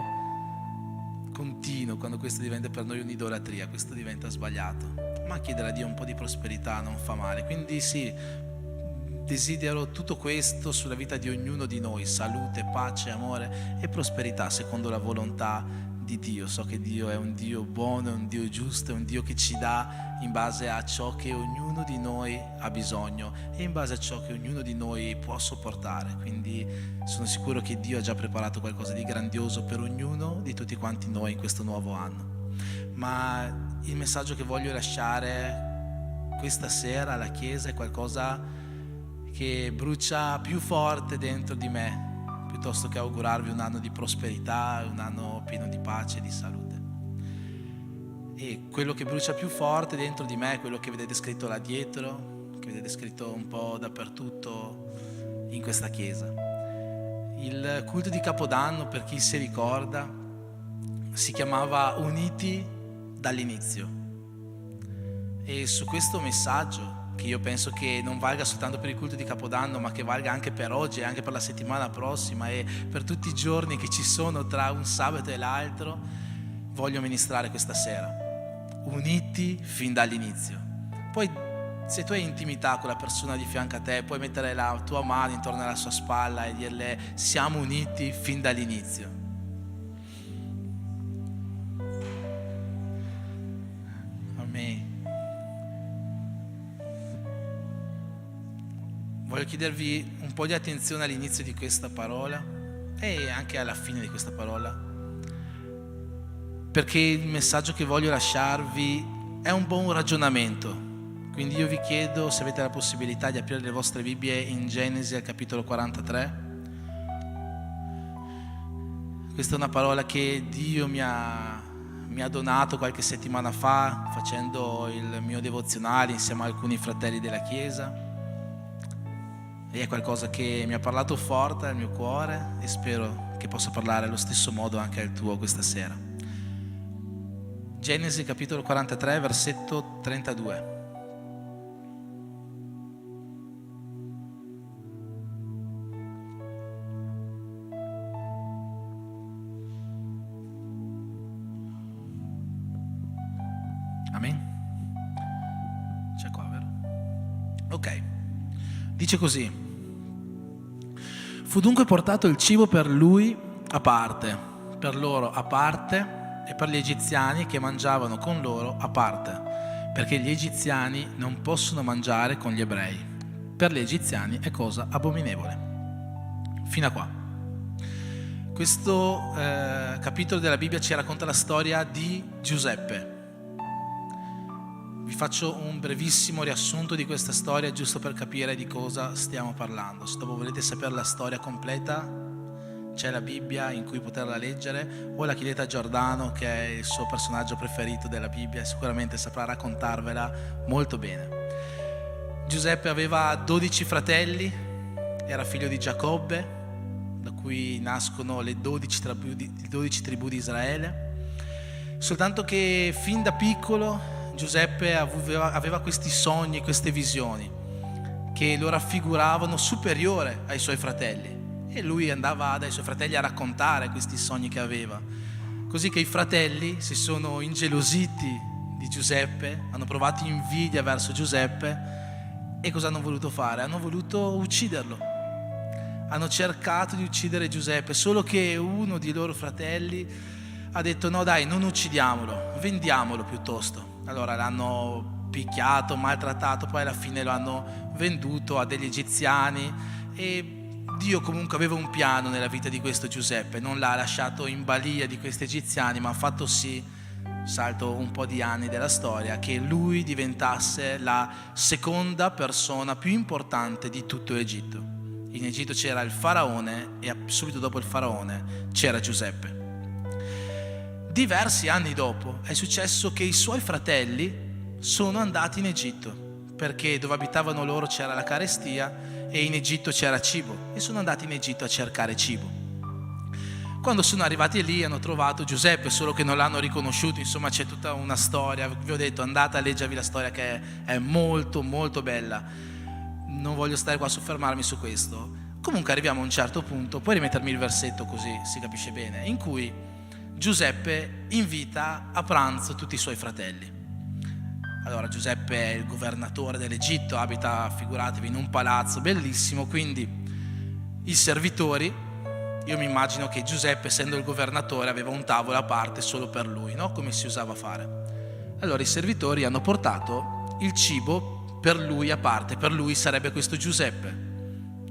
continuo, quando questo diventa per noi un'idolatria. Questo diventa sbagliato. Ma chiedere a Dio un po' di prosperità non fa male. Quindi sì, desidero tutto questo sulla vita di ognuno di noi: salute, pace, amore e prosperità secondo la volontà di Dio. So che Dio è un Dio buono, è un Dio giusto, è un Dio che ci dà in base a ciò che ognuno di noi ha bisogno e in base a ciò che ognuno di noi può sopportare. Quindi sono sicuro che Dio ha già preparato qualcosa di grandioso per ognuno di tutti quanti noi in questo nuovo anno. Ma il messaggio che voglio lasciare questa sera alla Chiesa è qualcosa che brucia più forte dentro di me, piuttosto che augurarvi un anno di prosperità, un anno pieno di pace e di salute. E quello che brucia più forte dentro di me è quello che vedete scritto là dietro, che vedete scritto un po' dappertutto in questa chiesa. Il culto di Capodanno, per chi si ricorda, si chiamava Uniti dall'inizio. E su questo messaggio, che io penso che non valga soltanto per il culto di Capodanno, ma che valga anche per oggi e anche per la settimana prossima e per tutti i giorni che ci sono tra un sabato e l'altro, voglio ministrare questa sera. Uniti fin dall'inizio. Poi, se tu hai intimità con la persona di fianco a te, puoi mettere la tua mano intorno alla sua spalla e dirle: siamo uniti fin dall'inizio. Amen. Voglio chiedervi un po' di attenzione all'inizio di questa parola e anche alla fine di questa parola, perché il messaggio che voglio lasciarvi è un buon ragionamento. Quindi io vi chiedo, se avete la possibilità, di aprire le vostre Bibbie in Genesi al capitolo 43. Questa è una parola che Dio mi ha donato qualche settimana fa, facendo il mio devozionale insieme a alcuni fratelli della Chiesa. E è qualcosa che mi ha parlato forte al mio cuore e spero che possa parlare allo stesso modo anche al tuo questa sera. Genesi capitolo 43, versetto 32. Amen. C'è qua, vero? Ok. Dice così: fu dunque portato il cibo per lui a parte, per loro a parte, e per gli egiziani che mangiavano con loro a parte, perché gli egiziani non possono mangiare con gli ebrei. Per gli egiziani è cosa abominevole. Fino a qua. Questo capitolo della Bibbia ci racconta la storia di Giuseppe. Vi faccio un brevissimo riassunto di questa storia, giusto per capire di cosa stiamo parlando. Se dopo volete sapere la storia completa, c'è la Bibbia in cui poterla leggere, o la chiedete a Giordano, che è il suo personaggio preferito della Bibbia, e sicuramente saprà raccontarvela molto bene. Giuseppe aveva 12 fratelli, era figlio di Giacobbe, da cui nascono le 12 tribù di Israele. Soltanto che fin da piccolo Giuseppe aveva questi sogni, queste visioni che lo raffiguravano superiore ai suoi fratelli, e lui andava dai suoi fratelli a raccontare questi sogni che aveva, così che i fratelli si sono ingelositi di Giuseppe, hanno provato invidia verso Giuseppe, e cosa hanno voluto fare? Hanno voluto ucciderlo, hanno cercato di uccidere Giuseppe, solo che uno dei loro fratelli ha detto: no dai, non uccidiamolo, vendiamolo piuttosto. Allora l'hanno picchiato, maltrattato, poi alla fine lo hanno venduto a degli egiziani, e Dio comunque aveva un piano nella vita di questo Giuseppe, non l'ha lasciato in balia di questi egiziani, ma ha fatto sì, salto un po' di anni della storia, che lui diventasse la seconda persona più importante di tutto Egitto. In Egitto c'era il faraone e subito dopo il faraone c'era Giuseppe. Diversi anni dopo è successo che i suoi fratelli sono andati in Egitto, perché dove abitavano loro c'era la carestia e in Egitto c'era cibo, e sono andati in Egitto a cercare cibo. Quando sono arrivati lì hanno trovato Giuseppe, solo che non l'hanno riconosciuto. Insomma, c'è tutta una storia, vi ho detto, andate a leggervi la storia, che è molto molto bella. Non voglio stare qua a soffermarmi su questo. Comunque arriviamo a un certo punto, puoi rimettermi il versetto così si capisce bene, in cui Giuseppe invita a pranzo tutti i suoi fratelli. Allora, Giuseppe è il governatore dell'Egitto, abita, figuratevi, in un palazzo bellissimo, quindi i servitori, io mi immagino che Giuseppe, essendo il governatore, aveva un tavolo a parte solo per lui, no? Come si usava a fare. Allora i servitori hanno portato il cibo per lui a parte, per lui sarebbe questo Giuseppe.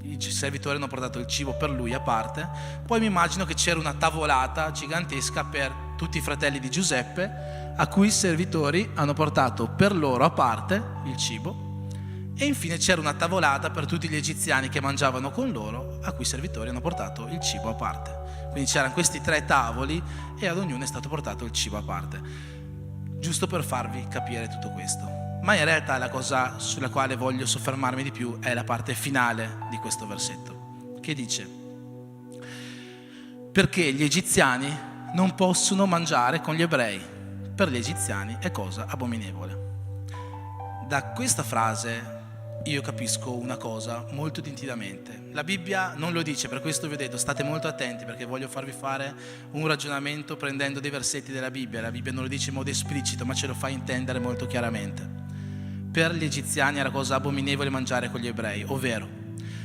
I servitori hanno portato il cibo per lui a parte, poi mi immagino che c'era una tavolata gigantesca per tutti i fratelli di Giuseppe, a cui i servitori hanno portato per loro a parte il cibo, e infine c'era una tavolata per tutti gli egiziani che mangiavano con loro, a cui i servitori hanno portato il cibo a parte. Quindi c'erano questi 3 tavoli e ad ognuno è stato portato il cibo a parte, giusto per farvi capire tutto questo. Ma in realtà la cosa sulla quale voglio soffermarmi di più è la parte finale di questo versetto, che dice: perché gli egiziani non possono mangiare con gli ebrei, per gli egiziani è cosa abominevole. Da questa frase io capisco una cosa molto nitidamente. La Bibbia non lo dice, per questo vi ho detto state molto attenti, perché voglio farvi fare un ragionamento prendendo dei versetti della Bibbia. La Bibbia non lo dice in modo esplicito, ma ce lo fa intendere molto chiaramente. Per gli egiziani era cosa abominevole mangiare con gli ebrei, ovvero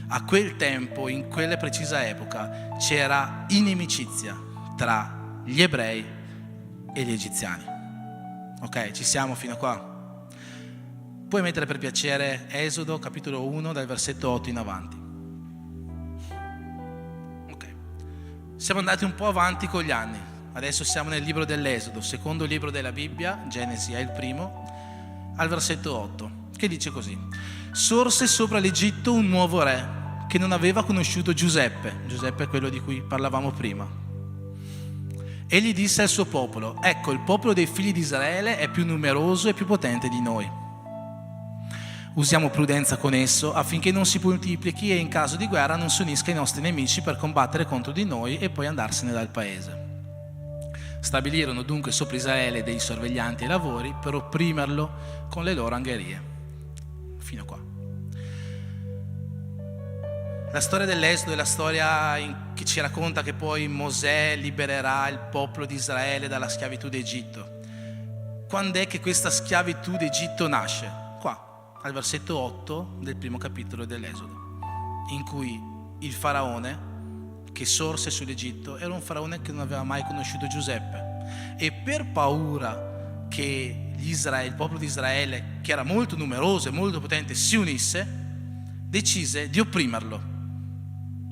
a quel tempo, in quella precisa epoca, c'era inimicizia tra gli ebrei e gli egiziani. Ok, ci siamo fino a qua? Puoi mettere per piacere Esodo capitolo 1 dal versetto 8 in avanti. Ok. Siamo andati un po' avanti con gli anni. Adesso siamo nel libro dell'Esodo, secondo libro della Bibbia, Genesi è il primo, al versetto 8, che dice così: sorse sopra l'Egitto un nuovo re che non aveva conosciuto Giuseppe. Giuseppe è quello di cui parlavamo prima. Egli disse al suo popolo: ecco, il popolo dei figli di Israele è più numeroso e più potente di noi. Usiamo prudenza con esso affinché non si moltiplichi e in caso di guerra non si unisca ai nostri nemici per combattere contro di noi e poi andarsene dal paese. Stabilirono dunque sopra Israele dei sorveglianti ai lavori per opprimerlo con le loro angherie. Fino a qua. La storia dell'Esodo è la storia che ci racconta che poi Mosè libererà il popolo di Israele dalla schiavitù d'Egitto. Quando è che questa schiavitù d'Egitto nasce? Qua, al versetto 8 del primo capitolo dell'Esodo, in cui il faraone che sorse sull'Egitto era un faraone che non aveva mai conosciuto Giuseppe, e per paura che il popolo di Israele, che era molto numeroso e molto potente, si unisse, decise di opprimerlo,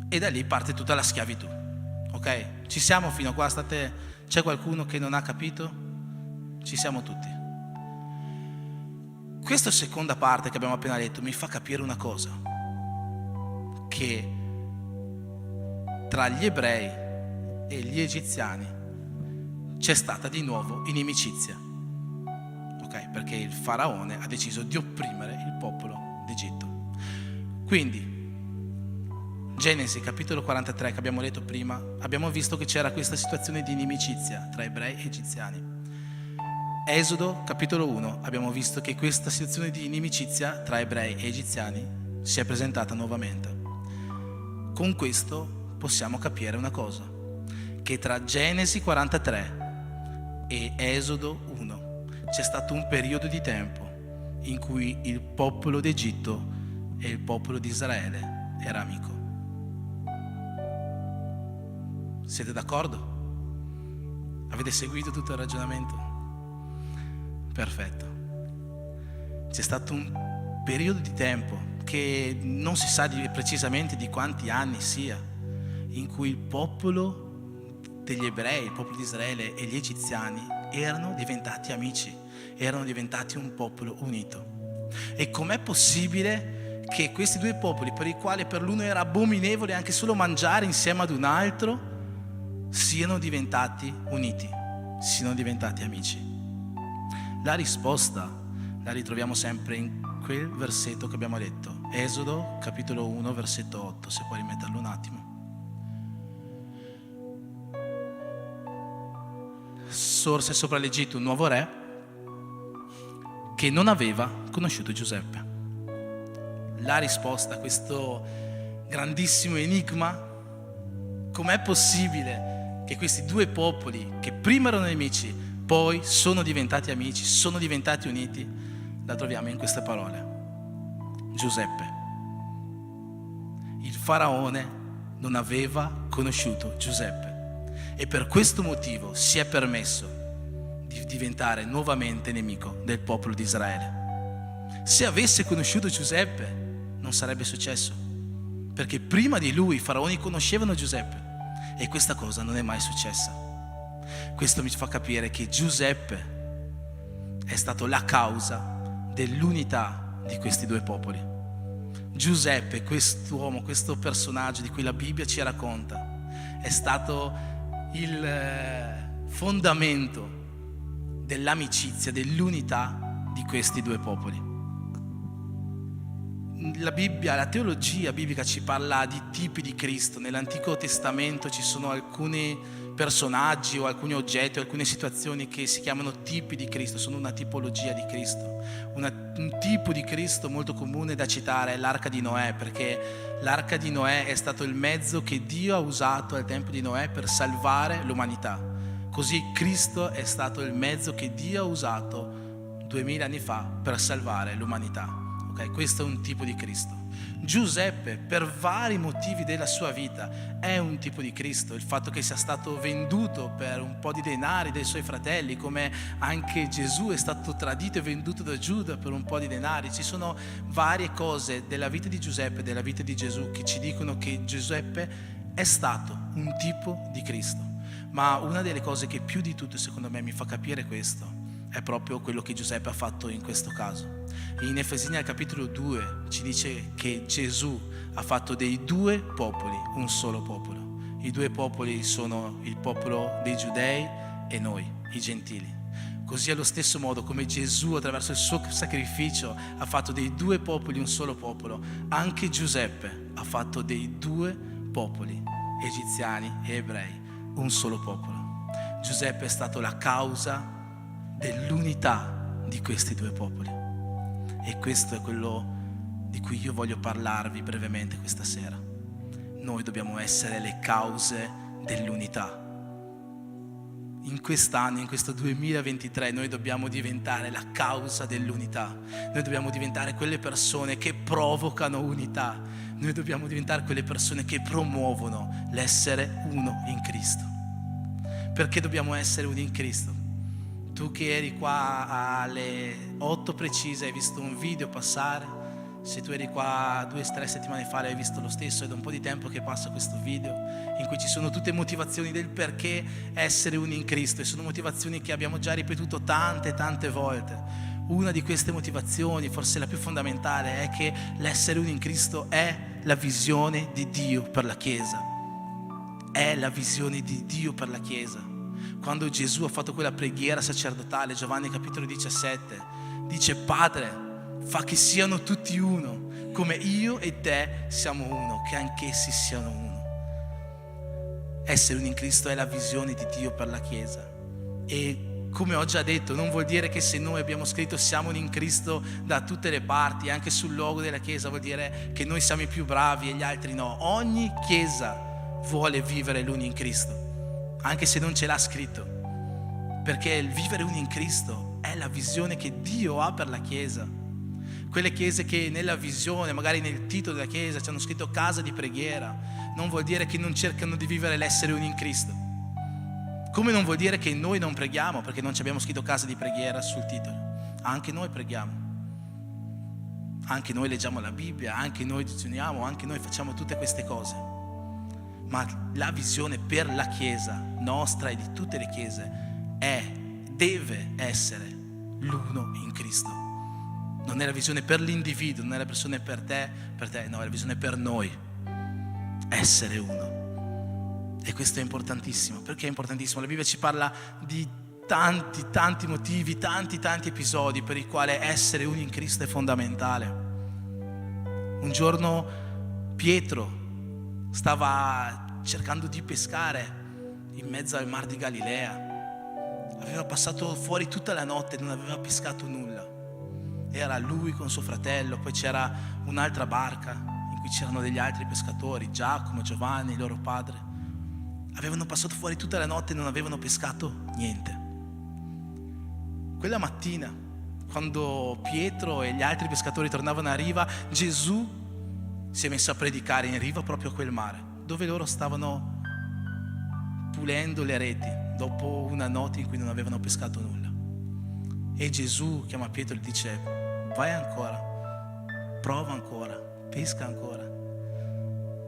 e da lì parte tutta la schiavitù. Ok? Ci siamo fino a qua? C'è qualcuno che non ha capito? Ci siamo tutti. Questa seconda parte che abbiamo appena letto mi fa capire una cosa, che tra gli ebrei e gli egiziani c'è stata di nuovo inimicizia. Ok? Perché il faraone ha deciso di opprimere il popolo d'Egitto. Quindi, Genesi capitolo 43 che abbiamo letto prima, abbiamo visto che c'era questa situazione di inimicizia tra ebrei e egiziani. Esodo capitolo 1 abbiamo visto che questa situazione di inimicizia tra ebrei e egiziani si è presentata nuovamente. Con questo possiamo capire una cosa, che tra Genesi 43 e Esodo 1 c'è stato un periodo di tempo in cui il popolo d'Egitto e il popolo di Israele era amico. Siete d'accordo? Avete seguito tutto il ragionamento? Perfetto. C'è stato un periodo di tempo che non si sa precisamente di quanti anni sia, in cui il popolo degli ebrei, il popolo di Israele e gli egiziani erano diventati amici, erano diventati un popolo unito. E com'è possibile che questi due popoli, per i quali per l'uno era abominevole anche solo mangiare insieme ad un altro, siano diventati uniti, siano diventati amici? La risposta la ritroviamo sempre in quel versetto che abbiamo letto, Esodo capitolo 1 versetto 8, se puoi rimetterlo un attimo. Sorse sopra l'Egitto un nuovo re che non aveva conosciuto Giuseppe. La risposta a questo grandissimo enigma, com'è possibile che questi due popoli che prima erano nemici poi sono diventati amici, sono diventati uniti, la troviamo in queste parole. Giuseppe. Il faraone non aveva conosciuto Giuseppe e per questo motivo si è permesso di diventare nuovamente nemico del popolo di Israele. Se avesse conosciuto Giuseppe non sarebbe successo, perché prima di lui i faraoni conoscevano Giuseppe e questa cosa non è mai successa. Questo mi fa capire che Giuseppe è stato la causa dell'unità di questi due popoli. Giuseppe, quest'uomo, questo personaggio di cui la Bibbia ci racconta, è stato il fondamento dell'amicizia, dell'unità di questi due popoli. La Bibbia, la teologia biblica ci parla di tipi di Cristo. Nell'Antico Testamento ci sono alcuni personaggi o alcuni oggetti o alcune situazioni che si chiamano tipi di Cristo, sono una tipologia di Cristo. Un tipo di Cristo molto comune da citare è l'arca di Noè, perché l'arca di Noè è stato il mezzo che Dio ha usato al tempo di Noè per salvare l'umanità. Così Cristo è stato il mezzo che Dio ha usato 2000 anni fa per salvare l'umanità. Okay, questo è un tipo di Cristo. Giuseppe, per vari motivi della sua vita, è un tipo di Cristo. Il fatto che sia stato venduto per un po' di denari dai suoi fratelli, come anche Gesù è stato tradito e venduto da Giuda per un po' di denari. Ci sono varie cose della vita di Giuseppe e della vita di Gesù che ci dicono che Giuseppe è stato un tipo di Cristo. Ma una delle cose che più di tutto, secondo me, mi fa capire questo è proprio quello che Giuseppe ha fatto in questo caso. In Efesini al capitolo 2 ci dice che Gesù ha fatto dei due popoli un solo popolo. I due popoli sono il popolo dei giudei e noi, i gentili. Così allo stesso modo come Gesù attraverso il suo sacrificio ha fatto dei due popoli un solo popolo, anche Giuseppe ha fatto dei due popoli, egiziani e ebrei, un solo popolo. Giuseppe è stato la causa dell'unità di questi due popoli. E questo è quello di cui io voglio parlarvi brevemente questa sera. Noi dobbiamo essere le cause dell'unità. In quest'anno, in questo 2023, noi dobbiamo diventare la causa dell'unità. Noi dobbiamo diventare quelle persone che provocano unità. Noi dobbiamo diventare quelle persone che promuovono l'essere uno in Cristo. Perché dobbiamo essere uni in Cristo? Tu che eri qua alle 8 precise hai visto un video passare. Se tu eri qua 2 o 3 settimane fa l'hai visto lo stesso. È da un po' di tempo che passa questo video in cui ci sono tutte motivazioni del perché essere uni in Cristo, e sono motivazioni che abbiamo già ripetuto tante volte. Una di queste motivazioni, forse la più fondamentale, è che l'essere uni in Cristo è la visione di Dio per la Chiesa. è la visione di Dio per la Chiesa. Quando Gesù ha fatto quella preghiera sacerdotale, Giovanni capitolo 17, dice: Padre, fa che siano tutti uno, come io e te siamo uno, che anch'essi siano uno. Essere uno in Cristo è la visione di Dio per la Chiesa. E come ho già detto, non vuol dire che se noi abbiamo scritto siamo in Cristo da tutte le parti, anche sul logo della Chiesa, vuol dire che noi siamo i più bravi e gli altri no. Ogni Chiesa vuole vivere l'uno in Cristo, anche se non ce l'ha scritto, perché il vivere uno in Cristo è la visione che Dio ha per la Chiesa. Quelle chiese che nella visione, magari nel titolo della Chiesa, ci hanno scritto casa di preghiera, non vuol dire che non cercano di vivere l'essere uno in Cristo. Come non vuol dire che noi non preghiamo perché non ci abbiamo scritto casa di preghiera sul titolo. Anche noi preghiamo, anche noi leggiamo la Bibbia, anche noi digiuniamo, anche noi facciamo tutte queste cose. Ma la visione per la Chiesa nostra e di tutte le chiese deve essere l'uno in Cristo. Non è la visione per l'individuo, non è la visione per te, no, è la visione per noi. Essere uno. E questo è importantissimo. Perché è importantissimo? La Bibbia ci parla di tanti motivi, tanti episodi per i quali essere uno in Cristo è fondamentale. Un giorno Pietro stava cercando di pescare in mezzo al mar di Galilea. Aveva passato fuori tutta la notte e non aveva pescato nulla. Era lui con suo fratello, poi c'era un'altra barca in cui c'erano degli altri pescatori, Giacomo, Giovanni, il loro padre. Avevano passato fuori tutta la notte e non avevano pescato niente. Quella mattina, quando Pietro e gli altri pescatori tornavano a riva, Gesù si è messo a predicare in riva proprio a quel mare, dove loro stavano pulendo le reti dopo una notte in cui non avevano pescato nulla. E Gesù chiama Pietro e gli dice: vai ancora, prova ancora, pesca ancora.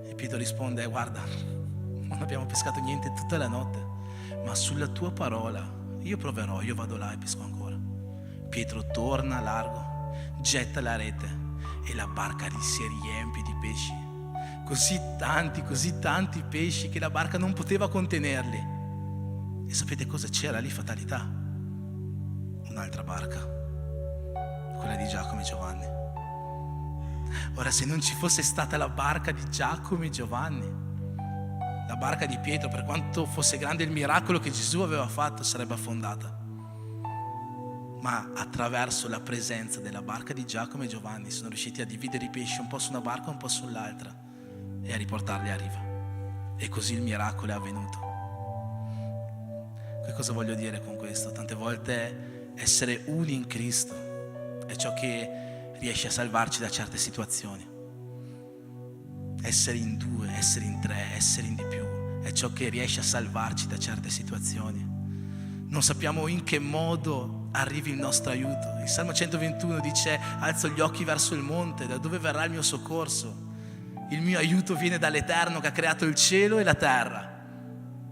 E Pietro risponde: guarda, non abbiamo pescato niente tutta la notte, ma sulla tua parola io proverò, io vado là e pesco ancora. Pietro torna a largo, getta la rete e la barca si riempie di pesci, così tanti pesci che la barca non poteva contenerli. E sapete cosa c'era lì? Fatalità. Un'altra barca, quella di Giacomo e Giovanni. Ora, se non ci fosse stata la barca di Giacomo e Giovanni, la barca di Pietro, per quanto fosse grande il miracolo che Gesù aveva fatto, sarebbe affondata. Ma attraverso la presenza della barca di Giacomo e Giovanni sono riusciti a dividere i pesci un po' su una barca, un po' sull'altra, e a riportarli a riva. E così il miracolo è avvenuto. Che cosa voglio dire con questo? Tante volte essere uni in Cristo è ciò che riesce a salvarci da certe situazioni. Essere in due, essere in tre, essere in di più è ciò che riesce a salvarci da certe situazioni. Non sappiamo in che modo arrivi il nostro aiuto. Il Salmo 121 dice: alzo gli occhi verso il monte, da dove verrà il mio soccorso? Il mio aiuto viene dall'Eterno che ha creato il cielo e la terra.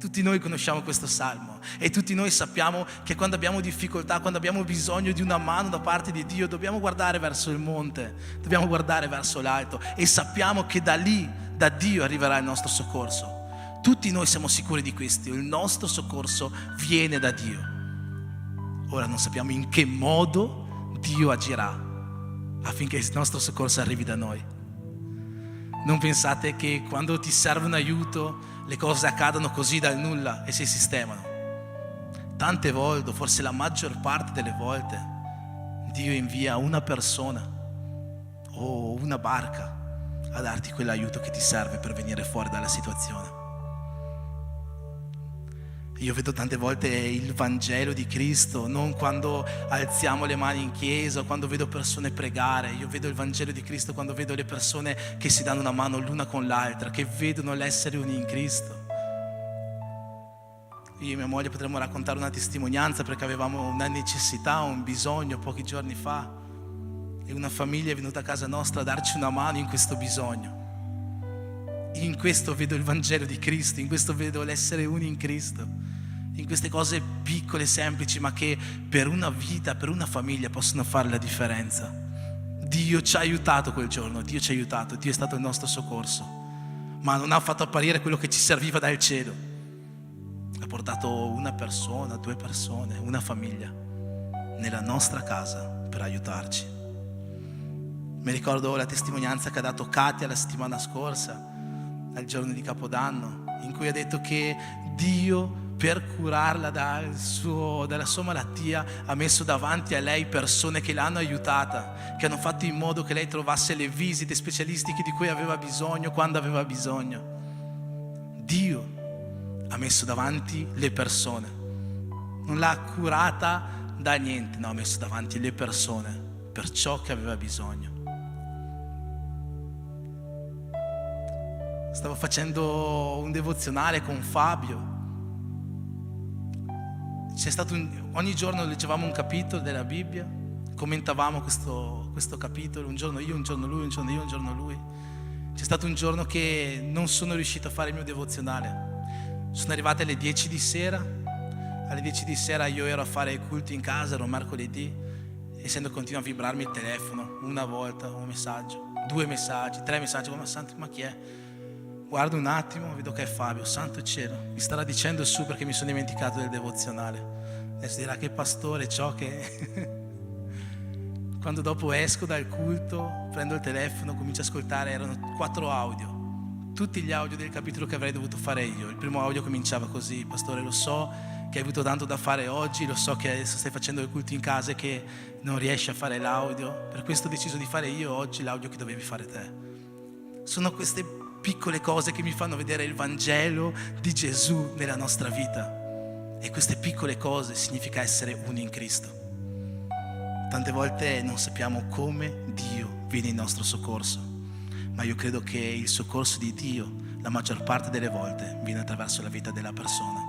Tutti noi conosciamo questo salmo e tutti noi sappiamo che quando abbiamo difficoltà, quando abbiamo bisogno di una mano da parte di Dio, dobbiamo guardare verso il monte, dobbiamo guardare verso l'alto e sappiamo che da lì, da Dio arriverà il nostro soccorso. Tutti noi siamo sicuri di questo, il nostro soccorso viene da Dio. Ora non sappiamo in che modo Dio agirà affinché il nostro soccorso arrivi da noi. Non pensate che quando ti serve un aiuto le cose accadono così dal nulla e si sistemano. Tante volte, forse la maggior parte delle volte, Dio invia una persona o una barca a darti quell'aiuto che ti serve per venire fuori dalla situazione. Io vedo tante volte il Vangelo di Cristo, non quando alziamo le mani in chiesa o quando vedo persone pregare. Io vedo il Vangelo di Cristo quando vedo le persone che si danno una mano l'una con l'altra, che vedono l'essere uni in Cristo. Io e mia moglie potremmo raccontare una testimonianza perché avevamo una necessità, un bisogno pochi giorni fa e una famiglia è venuta a casa nostra a darci una mano in questo bisogno. In questo vedo il Vangelo di Cristo, in questo vedo l'essere uni in Cristo. In queste cose piccole, semplici, ma che per una vita, per una famiglia possono fare la differenza. Dio ci ha aiutato quel giorno, Dio ci ha aiutato, Dio è stato il nostro soccorso. ma non ha fatto apparire quello che ci serviva dal cielo. Ha portato una persona, 2 persone, una famiglia nella nostra casa per aiutarci. Mi ricordo la testimonianza che ha dato Katia la settimana scorsa, al giorno di Capodanno, in cui ha detto che Dio, per curarla dalla sua malattia, ha messo davanti a lei persone che l'hanno aiutata, che hanno fatto in modo che lei trovasse le visite specialistiche di cui aveva bisogno quando aveva bisogno. Dio ha messo davanti le persone, non l'ha curata da niente, no, ha messo davanti le persone per ciò che aveva bisogno. Stavo facendo un devozionale con Fabio. Ogni giorno leggevamo un capitolo della Bibbia, commentavamo questo capitolo, un giorno io, un giorno lui, un giorno io, un giorno lui. C'è stato un giorno che non sono riuscito a fare il mio devozionale. Sono arrivate alle 10 di sera. Alle 10 di sera io ero a fare i culti in casa, era un mercoledì, e sento continua a vibrarmi il telefono, una volta un messaggio, 2 messaggi, 3 messaggi. Ma chi è? Guardo un attimo, vedo che è Fabio. Santo cielo, mi starà dicendo su perché mi sono dimenticato del devozionale. Adesso dirà che pastore, ciò che... Quando dopo esco dal culto, prendo il telefono, comincio a ascoltare, erano 4 audio, tutti gli audio del capitolo che avrei dovuto fare io. Il primo audio cominciava così: pastore, lo so che hai avuto tanto da fare oggi, lo so che adesso stai facendo il culto in casa e che non riesci a fare l'audio, per questo ho deciso di fare io oggi l'audio che dovevi fare te. Sono queste piccole cose che mi fanno vedere il Vangelo di Gesù nella nostra vita, e queste piccole cose significa essere uni in Cristo. Tante volte non sappiamo come Dio viene in nostro soccorso, ma io credo che il soccorso di Dio la maggior parte delle volte viene attraverso la vita della persona,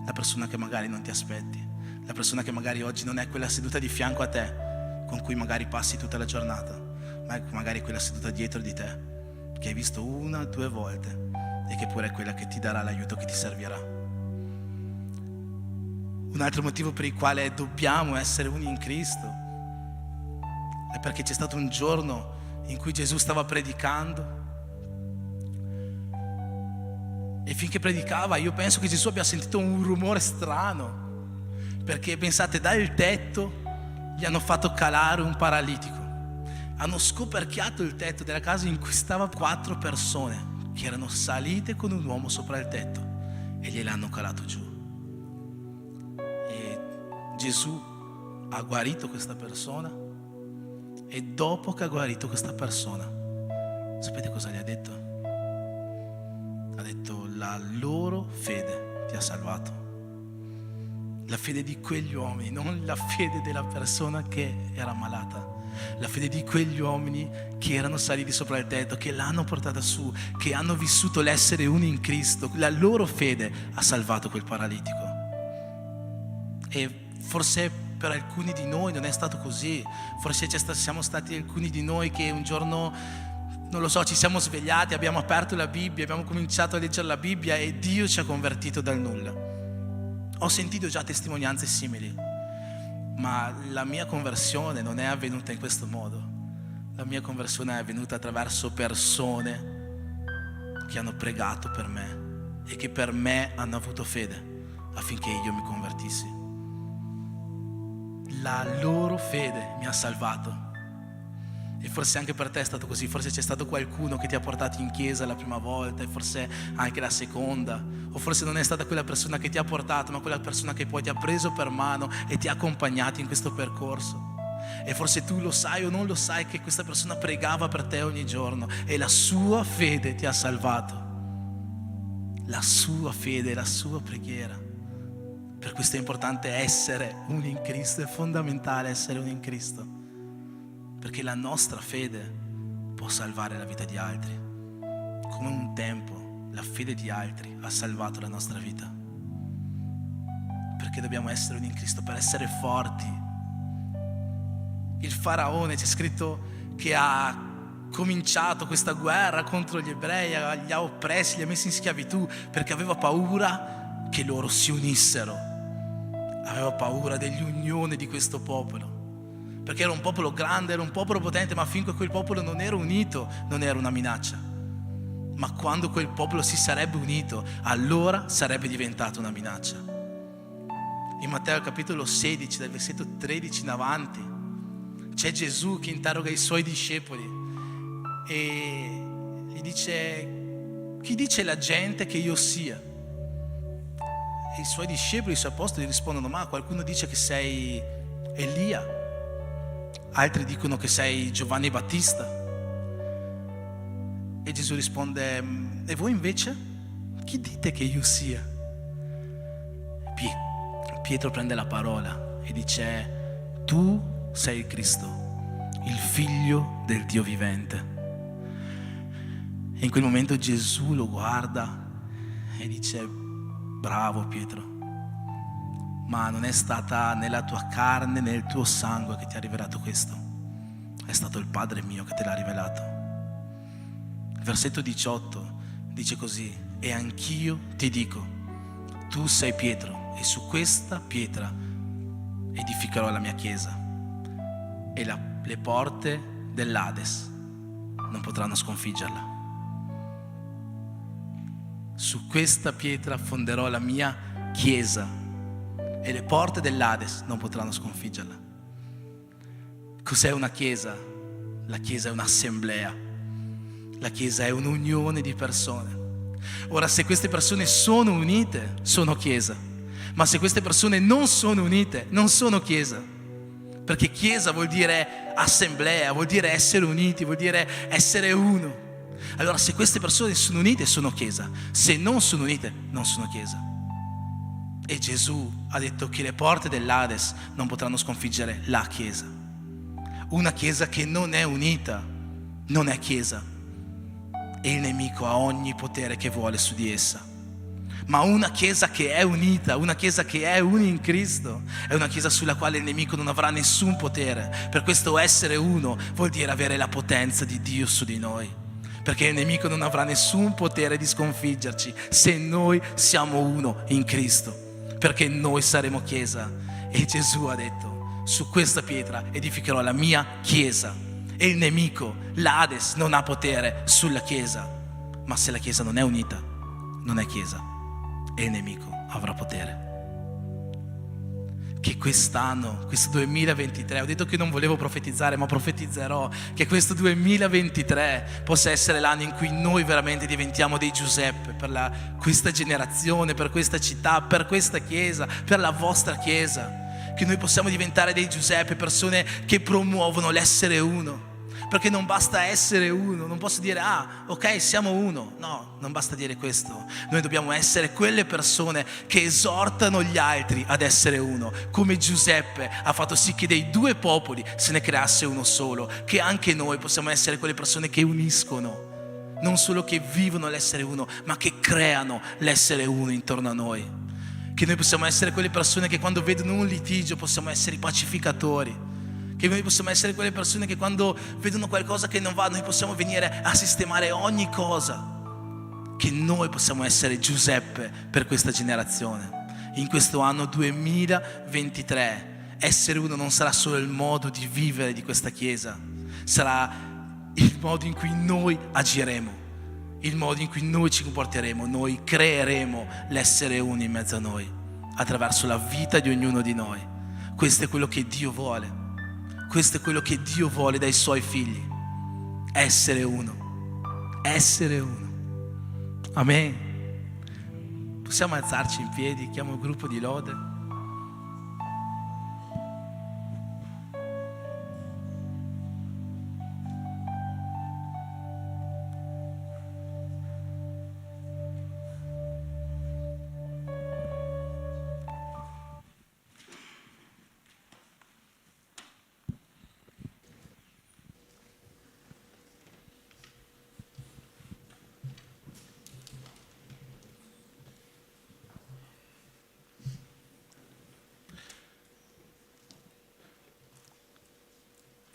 la persona che magari non ti aspetti, la persona che magari oggi non è quella seduta di fianco a te con cui magari passi tutta la giornata, ma è magari quella seduta dietro di te che hai visto 1 o 2 volte e che pure è quella che ti darà l'aiuto che ti servirà. Un altro motivo per il quale dobbiamo essere uni in Cristo è perché c'è stato un giorno in cui Gesù stava predicando, e finché predicava io penso che Gesù abbia sentito un rumore strano, perché pensate, dal tetto gli hanno fatto calare un paralitico. Hanno scoperchiato il tetto della casa in cui stavano 4 persone che erano salite con un uomo sopra il tetto e gliel'hanno calato giù. E Gesù ha guarito questa persona, e dopo che ha guarito questa persona, sapete cosa gli ha detto? Ha detto: la loro fede ti ha salvato. La fede di quegli uomini, non la fede della persona che era malata. La fede di quegli uomini che erano saliti sopra il tetto, che l'hanno portata su, che hanno vissuto l'essere uni in Cristo. La loro fede ha salvato quel paralitico. E forse per alcuni di noi non è stato così. Forse siamo stati alcuni di noi che un giorno, non lo so, ci siamo svegliati, abbiamo aperto la Bibbia, abbiamo cominciato a leggere la Bibbia e Dio ci ha convertito dal nulla. Ho sentito già testimonianze simili, ma la mia conversione non è avvenuta in questo modo. La mia conversione è avvenuta attraverso persone che hanno pregato per me e che per me hanno avuto fede affinché io mi convertissi. La loro fede mi ha salvato. E forse anche per te è stato così. Forse c'è stato qualcuno che ti ha portato in chiesa la prima volta, e forse anche la seconda, o forse non è stata quella persona che ti ha portato, ma quella persona che poi ti ha preso per mano e ti ha accompagnato in questo percorso. E forse tu lo sai o non lo sai che questa persona pregava per te ogni giorno e la sua fede ti ha salvato. La sua fede, la sua preghiera. Per questo è importante essere uni in Cristo, è fondamentale essere uni in Cristo, perché la nostra fede può salvare la vita di altri, come un tempo la fede di altri ha salvato la nostra vita. Perché dobbiamo essere uni in Cristo per essere forti. Il faraone, c'è scritto che ha cominciato questa guerra contro gli ebrei, li ha oppressi, li ha messi in schiavitù perché aveva paura che loro si unissero, aveva paura dell'unione di questo popolo, perché era un popolo grande, era un popolo potente, ma finché quel popolo non era unito non era una minaccia. ma quando quel popolo si sarebbe unito, allora sarebbe diventato una minaccia. In Matteo capitolo 16, dal versetto 13 in avanti, c'è Gesù che interroga i suoi discepoli e gli dice: chi dice la gente che io sia? E i suoi discepoli, i suoi apostoli rispondono: ma qualcuno dice che sei Elia, altri dicono che sei Giovanni Battista. E Gesù risponde: e voi invece? Chi dite che io sia? Pietro prende la parola e dice: tu sei il Cristo, il figlio del Dio vivente. E in quel momento Gesù lo guarda e dice: bravo Pietro, ma non è stata nella tua carne, nel tuo sangue che ti ha rivelato questo, è stato il Padre mio che te l'ha rivelato. Il versetto 18 dice così: e anch'io ti dico, tu sei Pietro, e su questa pietra edificherò la mia chiesa, e le porte dell'Ades non potranno sconfiggerla. Su questa pietra fonderò la mia chiesa e le porte dell'Ades non potranno sconfiggerla. Cos'è una chiesa? La chiesa è un'assemblea. La chiesa è un'unione di persone. Ora, se queste persone sono unite, sono chiesa. Ma se queste persone non sono unite, non sono chiesa. Perché chiesa vuol dire assemblea, vuol dire essere uniti, vuol dire essere uno. Allora, se queste persone sono unite, sono chiesa. Se non sono unite, non sono chiesa. E Gesù ha detto che le porte dell'Ades non potranno sconfiggere la chiesa. Una chiesa che non è unita non è chiesa. E il nemico ha ogni potere che vuole su di essa. Ma una chiesa che è unita, una chiesa che è una in Cristo, è una chiesa sulla quale il nemico non avrà nessun potere. Per questo essere uno vuol dire avere la potenza di Dio su di noi, perché il nemico non avrà nessun potere di sconfiggerci se noi siamo uno in Cristo, perché noi saremo chiesa. E Gesù ha detto: su questa pietra edificherò la mia chiesa, e il nemico, l'Ades, non ha potere sulla chiesa. Ma se la chiesa non è unita, non è chiesa, e il nemico avrà potere. Che quest'anno, questo 2023, ho detto che non volevo profetizzare, ma profetizzerò, che questo 2023 possa essere l'anno in cui noi veramente diventiamo dei Giuseppe per questa generazione, per questa città, per questa chiesa, per la vostra chiesa. Che noi possiamo diventare dei Giuseppe, persone che promuovono l'essere uno. Perché non basta essere uno, non posso dire: ah, ok, siamo uno. No, non basta dire questo. Noi dobbiamo essere quelle persone che esortano gli altri ad essere uno. Come Giuseppe ha fatto sì che dei due popoli se ne creasse uno solo. Che anche noi possiamo essere quelle persone che uniscono. Non solo che vivono l'essere uno, ma che creano l'essere uno intorno a noi. Che noi possiamo essere quelle persone che quando vedono un litigio possiamo essere i pacificatori. Che noi possiamo essere quelle persone che quando vedono qualcosa che non va, noi possiamo venire a sistemare ogni cosa. Che noi possiamo essere Giuseppe per questa generazione. In questo anno 2023 essere uno non sarà solo il modo di vivere di questa chiesa, sarà il modo in cui noi agiremo, il modo in cui noi ci comporteremo. Noi creeremo l'essere uno in mezzo a noi attraverso la vita di ognuno di noi. Questo è quello che Dio vuole. Questo è quello che Dio vuole dai suoi figli. Essere uno. Essere uno. Amen. Possiamo alzarci in piedi, chiamo il gruppo di lode.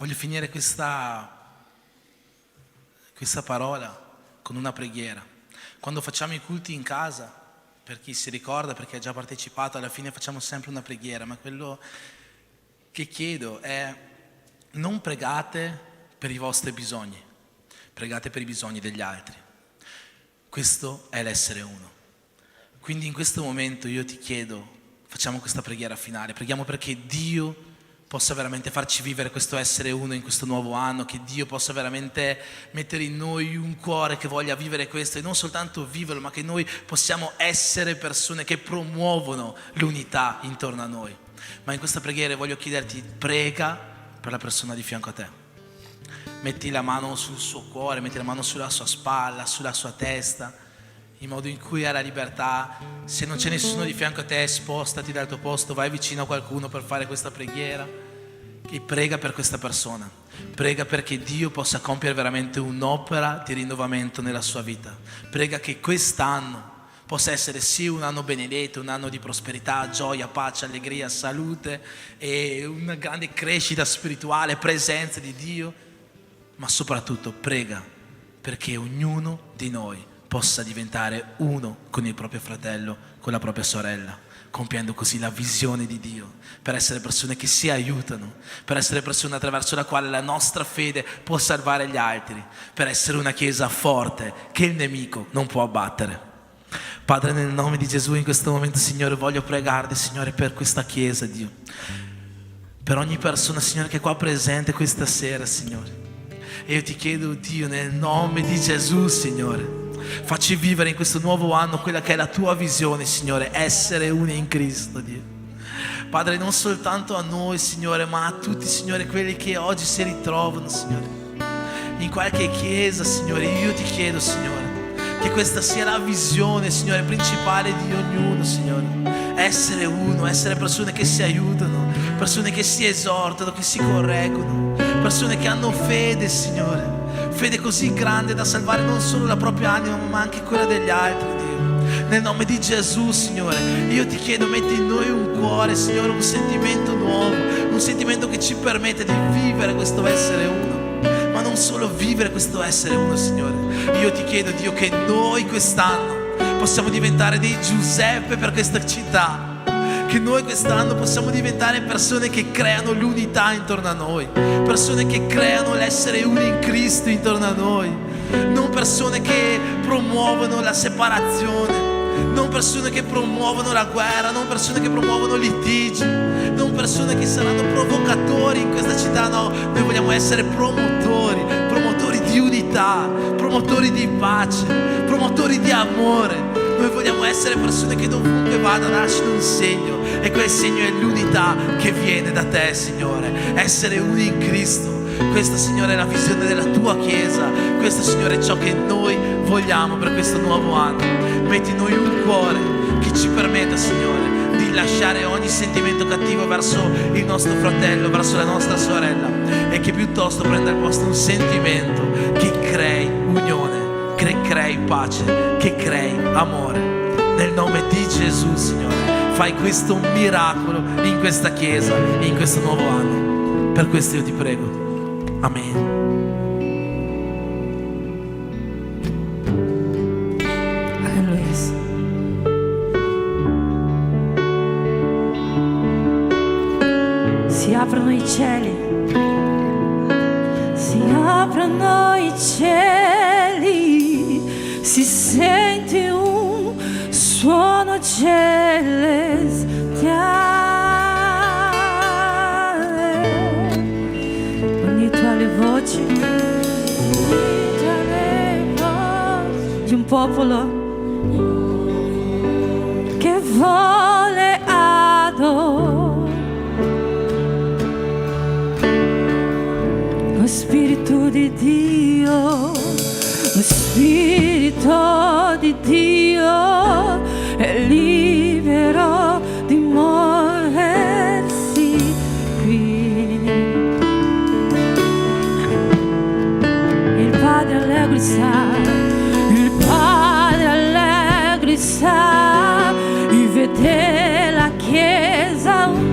Voglio finire questa parola con una preghiera. Quando facciamo i culti in casa, per chi si ricorda, perché ha già partecipato, alla fine facciamo sempre una preghiera, ma quello che chiedo è: non pregate per i vostri bisogni, pregate per i bisogni degli altri. Questo è l'essere uno. Quindi in questo momento io ti chiedo, facciamo questa preghiera finale, preghiamo perché Dio possa veramente farci vivere questo essere uno in questo nuovo anno, che Dio possa veramente mettere in noi un cuore che voglia vivere questo e non soltanto viverlo, ma che noi possiamo essere persone che promuovono l'unità intorno a noi. Ma in questa preghiera voglio chiederti, prega per la persona di fianco a te. Metti la mano sul suo cuore, metti la mano sulla sua spalla, sulla sua testa, in modo in cui ha la libertà. Se non c'è nessuno di fianco a te, spostati dal tuo posto, vai vicino a qualcuno per fare questa preghiera e prega per questa persona. Prega perché Dio possa compiere veramente un'opera di rinnovamento nella sua vita. Prega che quest'anno possa essere sì un anno benedetto, un anno di prosperità, gioia, pace, allegria, salute e una grande crescita spirituale, presenza di Dio, ma soprattutto prega perché ognuno di noi possa diventare uno con il proprio fratello, con la propria sorella, compiendo così la visione di Dio, per essere persone che si aiutano, per essere persone attraverso la quale la nostra fede può salvare gli altri, per essere una chiesa forte che il nemico non può abbattere. Padre, nel nome di Gesù in questo momento, Signore, voglio pregarti, Signore, per questa chiesa, Dio, per ogni persona, Signore, che è qua presente questa sera, Signore. E io ti chiedo, Dio, nel nome di Gesù, Signore, facci vivere in questo nuovo anno quella che è la tua visione, Signore, essere uni in Cristo, Dio. Padre, non soltanto a noi, Signore, ma a tutti, Signore, quelli che oggi si ritrovano, Signore, in qualche chiesa, Signore. Io ti chiedo, Signore, che questa sia la visione, Signore, principale di ognuno, Signore. Essere uno, essere persone che si aiutano, persone che si esortano, che si correggono, persone che hanno fede, Signore. Fede così grande da salvare non solo la propria anima, ma anche quella degli altri, Dio. Nel nome di Gesù, Signore, io ti chiedo, metti in noi un cuore, Signore, un sentimento nuovo, un sentimento che ci permette di vivere questo essere uno. Ma non solo vivere questo essere uno, Signore. Io ti chiedo, Dio, che noi quest'anno possiamo diventare dei Giuseppe per questa città. Che noi quest'anno possiamo diventare persone che creano l'unità intorno a noi, persone che creano l'essere uni in Cristo intorno a noi, non persone che promuovono la separazione, non persone che promuovono la guerra, non persone che promuovono litigi, non persone che saranno provocatori in questa città. No, noi vogliamo essere promotori di unità, promotori di pace, promotori di amore. Noi vogliamo essere persone che dovunque vadano lasciano un segno, e quel segno è l'unità che viene da te, Signore. Essere uni in Cristo. Questa, Signore, è la visione della tua Chiesa. Questo, Signore, è ciò che noi vogliamo per questo nuovo anno. Metti in noi un cuore che ci permetta, Signore, di lasciare ogni sentimento cattivo verso il nostro fratello, verso la nostra sorella, e che piuttosto prenda il posto un sentimento che crei unione, che crei pace, che crei amore. Nel nome di Gesù, Signore, fai questo miracolo in questa Chiesa, in questo nuovo anno. Per questo io ti prego. Amen. Si aprono i cieli, si aprono i cieli, si sente un suono celestiale, unito alle voci di un popolo che vuole adorare. Lo Spirito di Dio, lo Spirito di Dio è libero di muoversi qui. Il Padre allegro sta, il Padre allegro sta, e vede la Chiesa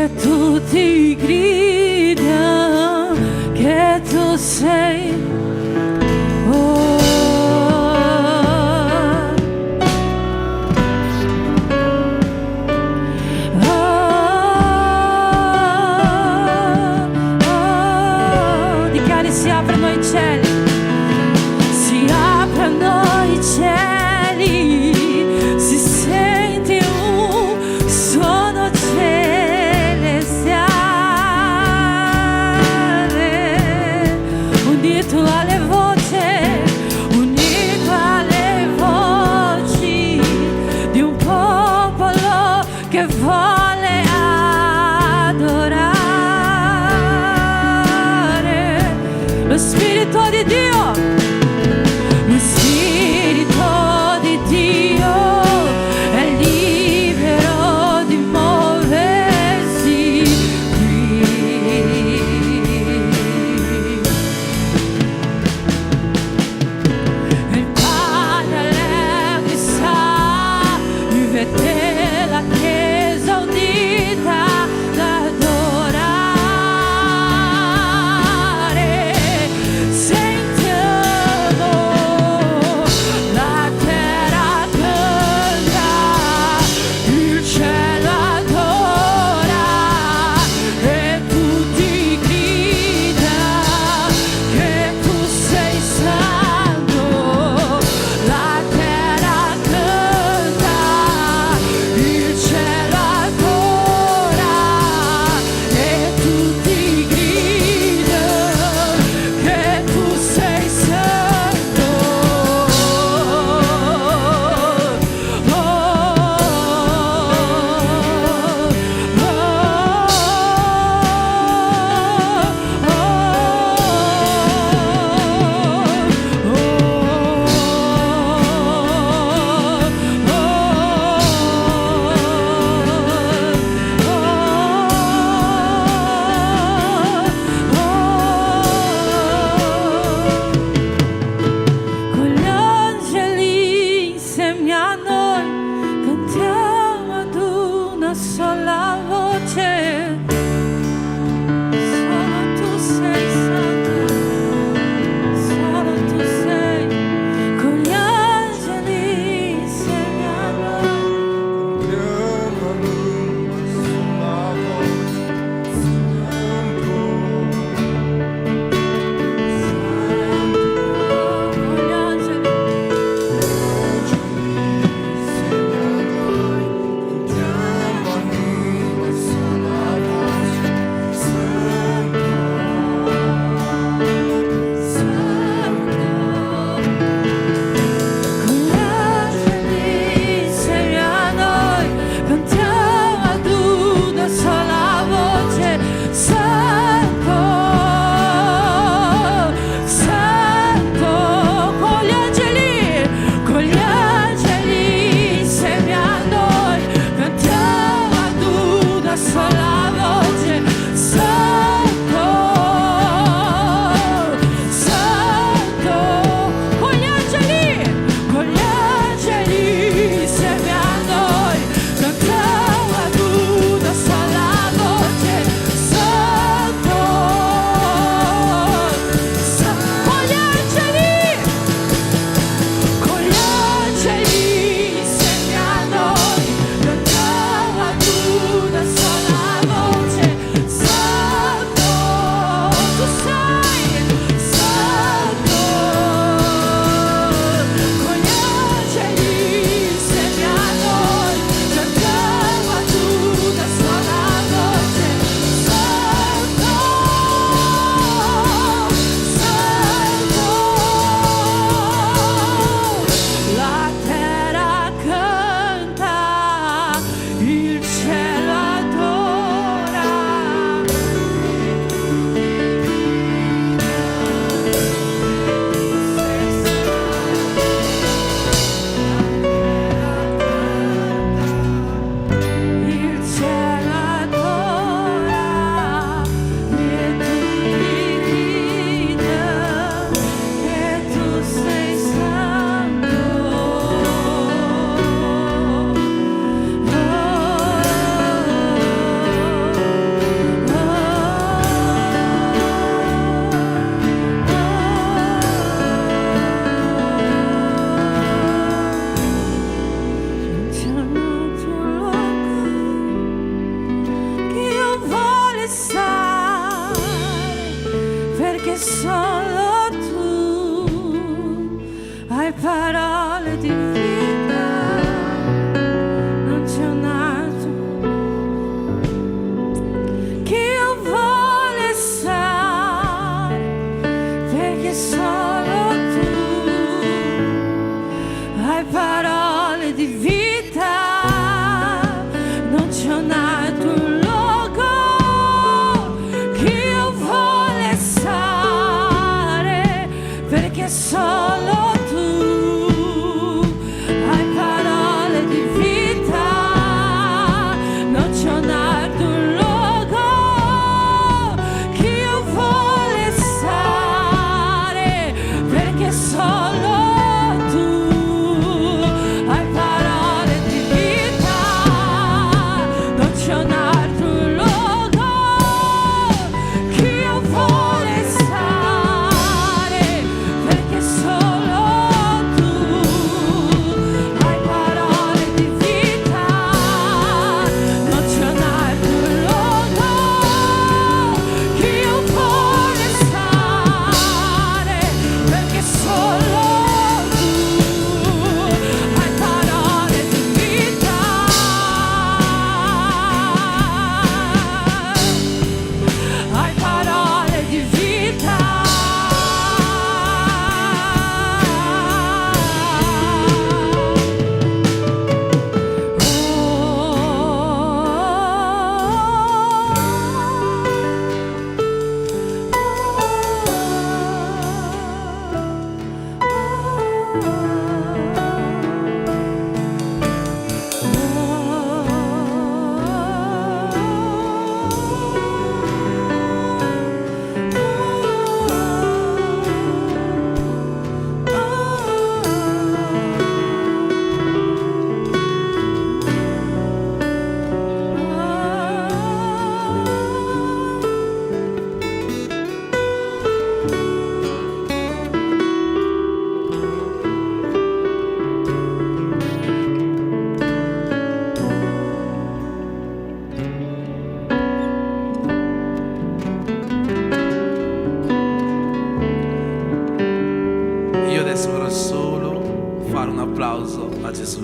che tutti gridano che tu sei. Oh. Dichiari si aprono i cieli, si aprono i cieli, si sente un suono celestiale, unito alle voci di un popolo che vuole adorare lo Spirito di Dio, lo Spirito di Dio è libero di muoversi qui. Il Padre Allegri sa, vivete la Chiesa unita ad adorare. Sentiamo la terra canta, il cielo adora e tutti gridano che tu sei santo. La terra canta, il cielo adora e tutti gridano che tu sei santo. Con gli angeli insieme a noi cantiamo ad una sola voce. Solo tu sei santo, solo tu sei. Con gli angeli insieme a noi. Con gli angeli. Cantiamo perché solo tu hai parole di vita, non c'è un altro che io vuole stare, perché solo tu hai parole di vita, non c'è un altro luogo che io vuole stare, perché solo tu hai parole di vita, non c'è un altro luogo che io vuole stare, perché solo tu hai parole di vita, non c'è un altro luogo che io vuole stare, perché solo tu hai parole di vita, non c'è un altro luogo che io vuole stare, perché solo tu hai parole di vita, hai parole di vita. Io adesso vorrei solo fare un applauso a Gesù.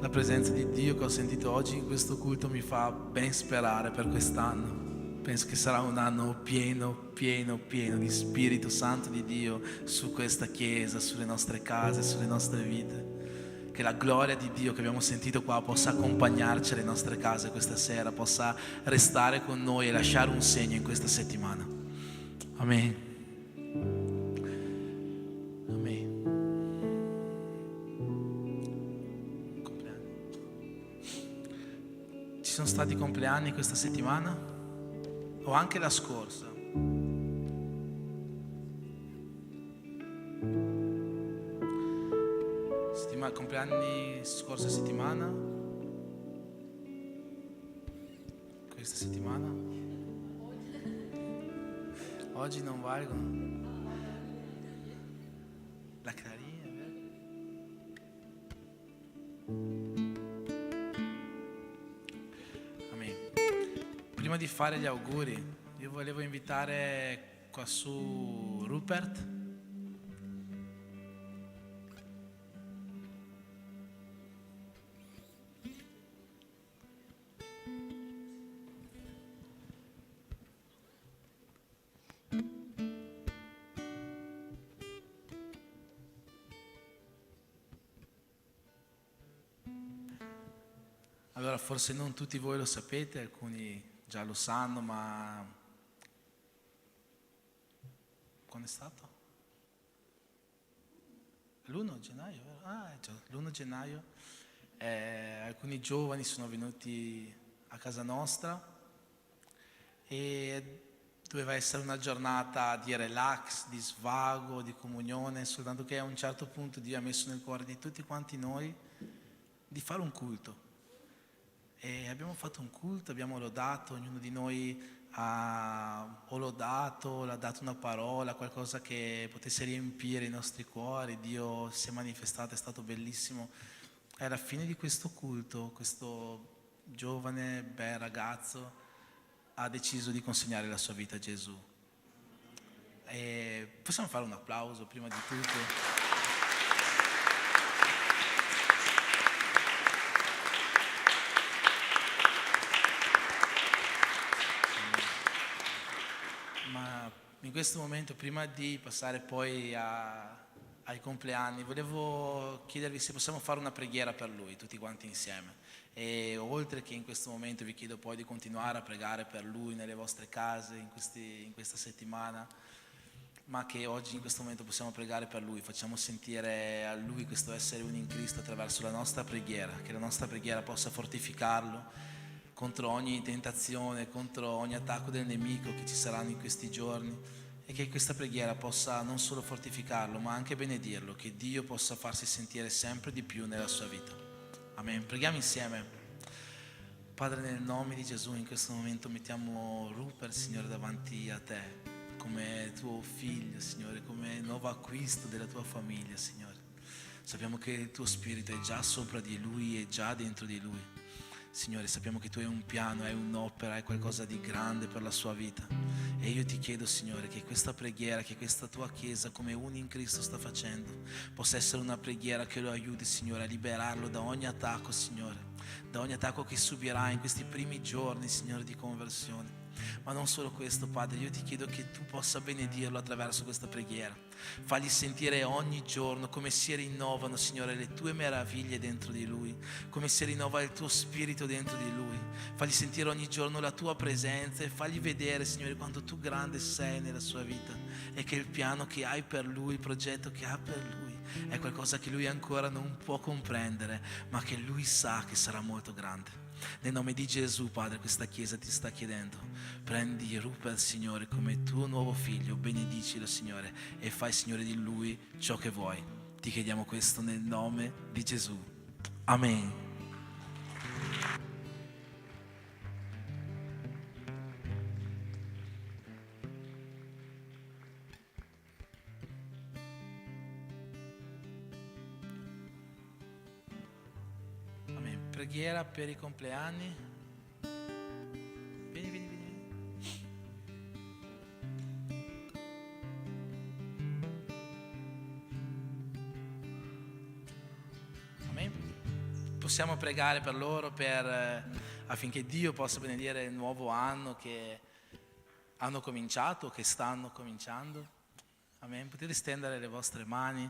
La presenza di Dio che ho sentito oggi in questo culto mi fa ben sperare per quest'anno. Penso che sarà un anno pieno di Spirito Santo di Dio su questa chiesa, sulle nostre case, sulle nostre vite. Che la gloria di Dio che abbiamo sentito qua possa accompagnarci alle nostre case questa sera, possa restare con noi e lasciare un segno in questa settimana. Amen. Amen. Compleanni. Ci sono stati compleanni questa settimana? O anche la scorsa? Compleanni scorsa settimana? Questa settimana? Oggi non valgono? La Clarina, vero? Amen. Prima di fare gli auguri, io volevo invitare qua su Rupert. Allora, forse non tutti voi lo sapete, alcuni già lo sanno, ma quando è stato? L'1 gennaio? L'1 gennaio alcuni giovani sono venuti a casa nostra e doveva essere una giornata di relax, di svago, di comunione, soltanto che a un certo punto Dio ha messo nel cuore di tutti quanti noi di fare un culto. E abbiamo fatto un culto, abbiamo lodato, ognuno di noi ha lodato, l'ha dato una parola, qualcosa che potesse riempire i nostri cuori. Dio si è manifestato, è stato bellissimo. E alla fine di questo culto, questo giovane, bel ragazzo ha deciso di consegnare la sua vita a Gesù. E possiamo fare un applauso prima di tutto? Ma in questo momento, prima di passare poi ai compleanni, volevo chiedervi se possiamo fare una preghiera per lui, tutti quanti insieme. E oltre che in questo momento vi chiedo poi di continuare a pregare per lui nelle vostre case in questa settimana, ma che oggi in questo momento possiamo pregare per lui, facciamo sentire a lui questo essere uno in Cristo attraverso la nostra preghiera, che la nostra preghiera possa fortificarlo contro ogni tentazione, contro ogni attacco del nemico che ci saranno in questi giorni, e che questa preghiera possa non solo fortificarlo ma anche benedirlo, che Dio possa farsi sentire sempre di più nella sua vita. Amen. Preghiamo insieme. Padre, nel nome di Gesù, in questo momento mettiamo Rupert, Signore, davanti a te come tuo figlio, Signore, come nuovo acquisto della tua famiglia, Signore. Sappiamo che il tuo spirito è già sopra di lui, è già dentro di lui. Signore, sappiamo che tu hai un piano, hai un'opera, hai qualcosa di grande per la sua vita. E io ti chiedo, Signore, che questa preghiera, che questa tua Chiesa, come uno in Cristo sta facendo, possa essere una preghiera che lo aiuti, Signore, a liberarlo da ogni attacco, Signore, da ogni attacco che subirà in questi primi giorni, Signore, di conversione. Ma non solo questo, Padre, io ti chiedo che tu possa benedirlo attraverso questa preghiera. Fagli sentire ogni giorno come si rinnovano, Signore, le tue meraviglie dentro di lui, come si rinnova il tuo spirito dentro di lui. Fagli sentire ogni giorno la tua presenza e fagli vedere, Signore, quanto tu grande sei nella sua vita e che il piano che hai per lui, il progetto che ha per lui è qualcosa che lui ancora non può comprendere, ma che lui sa che sarà molto grande. Nel nome di Gesù, Padre, questa Chiesa ti sta chiedendo: prendi Rupert, Signore, come tuo nuovo figlio, benedicilo, Signore, e fai, Signore, di lui ciò che vuoi. Ti chiediamo questo nel nome di Gesù. Amen. Preghiera per i compleanni. Vieni. Amen. Possiamo pregare per loro affinché Dio possa benedire il nuovo anno che hanno cominciato, che stanno cominciando. Amen. Potete stendere le vostre mani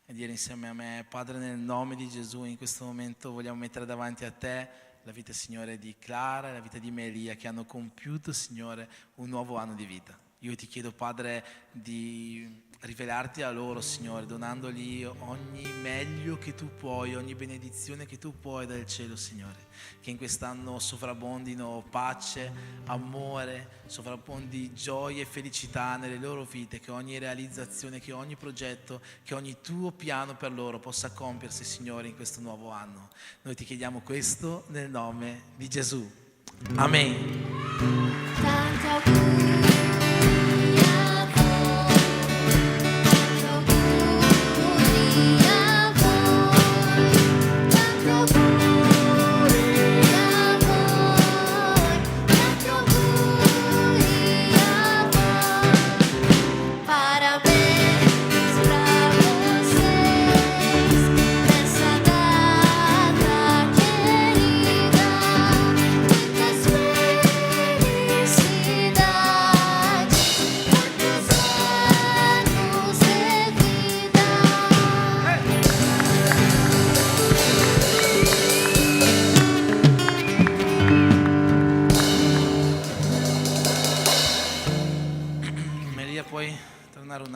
e dire insieme a me: Padre, nel nome di Gesù, in questo momento vogliamo mettere davanti a te la vita, Signore, di Clara e la vita di Melia, che hanno compiuto, Signore, un nuovo anno di vita. Io ti chiedo, Padre, di rivelarti a loro, Signore, donandogli ogni meglio che tu puoi, ogni benedizione che tu puoi dal cielo, Signore. Che in quest'anno sovrabbondino pace, amore, sovrabbondi gioia e felicità nelle loro vite, che ogni realizzazione, che ogni progetto, che ogni tuo piano per loro possa compiersi, Signore, in questo nuovo anno. Noi ti chiediamo questo nel nome di Gesù. Amen. Tanti auguri.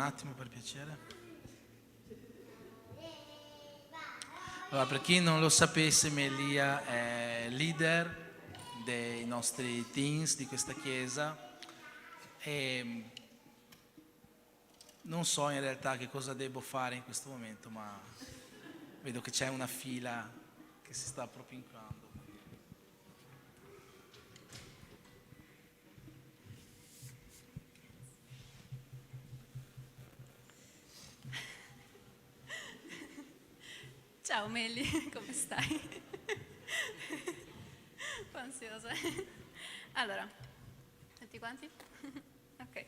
attimo per piacere. Allora, per chi non lo sapesse, Melia è leader dei nostri teens di questa chiesa e non so in realtà che cosa devo fare in questo momento, ma vedo che c'è una fila che si sta propinquando. Ciao Melli, come stai? Un po' ansiosa. Allora, tutti quanti? Ok.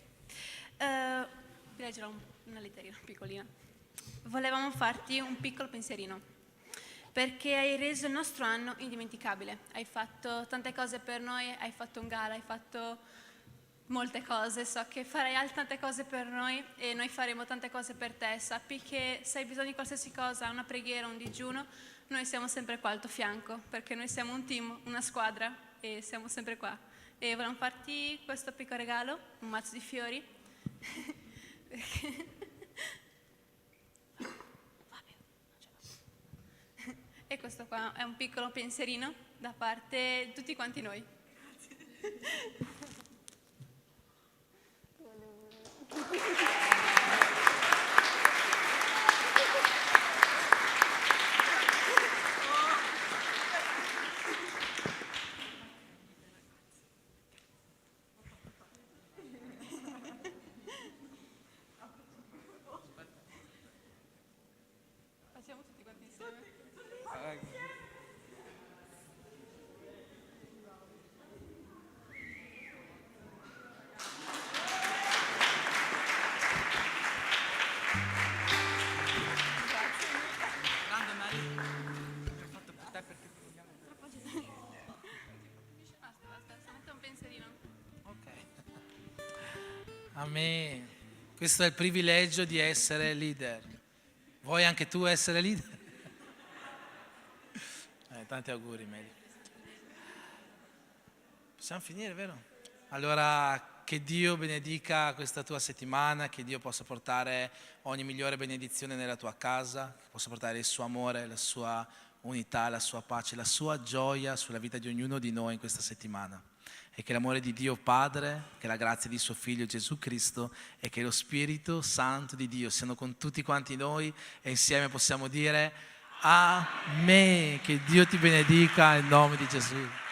Vi leggerò una letterina piccolina. Volevamo farti un piccolo pensierino, perché hai reso il nostro anno indimenticabile. Hai fatto tante cose per noi, hai fatto un gala, hai fatto molte cose, so che farai tante cose per noi e noi faremo tante cose per te. Sappi che se hai bisogno di qualsiasi cosa, una preghiera, un digiuno, noi siamo sempre qua al tuo fianco, perché noi siamo un team, una squadra e siamo sempre qua. E volevamo farti questo piccolo regalo, un mazzo di fiori. E questo qua è un piccolo pensierino da parte di tutti quanti noi. Facciamo tutti quanti insieme. Basta, metta un pensierino. Ok. Amen. Questo è il privilegio di essere leader. Vuoi anche tu essere leader? Tanti auguri, Meli. Possiamo finire, vero? Allora, che Dio benedica questa tua settimana, che Dio possa portare ogni migliore benedizione nella tua casa, che possa portare il suo amore, la sua unità, la sua pace, la sua gioia sulla vita di ognuno di noi in questa settimana. E che l'amore di Dio Padre, che la grazia di suo Figlio Gesù Cristo e che lo Spirito Santo di Dio siano con tutti quanti noi e insieme possiamo dire Amen. Che Dio ti benedica in nome di Gesù.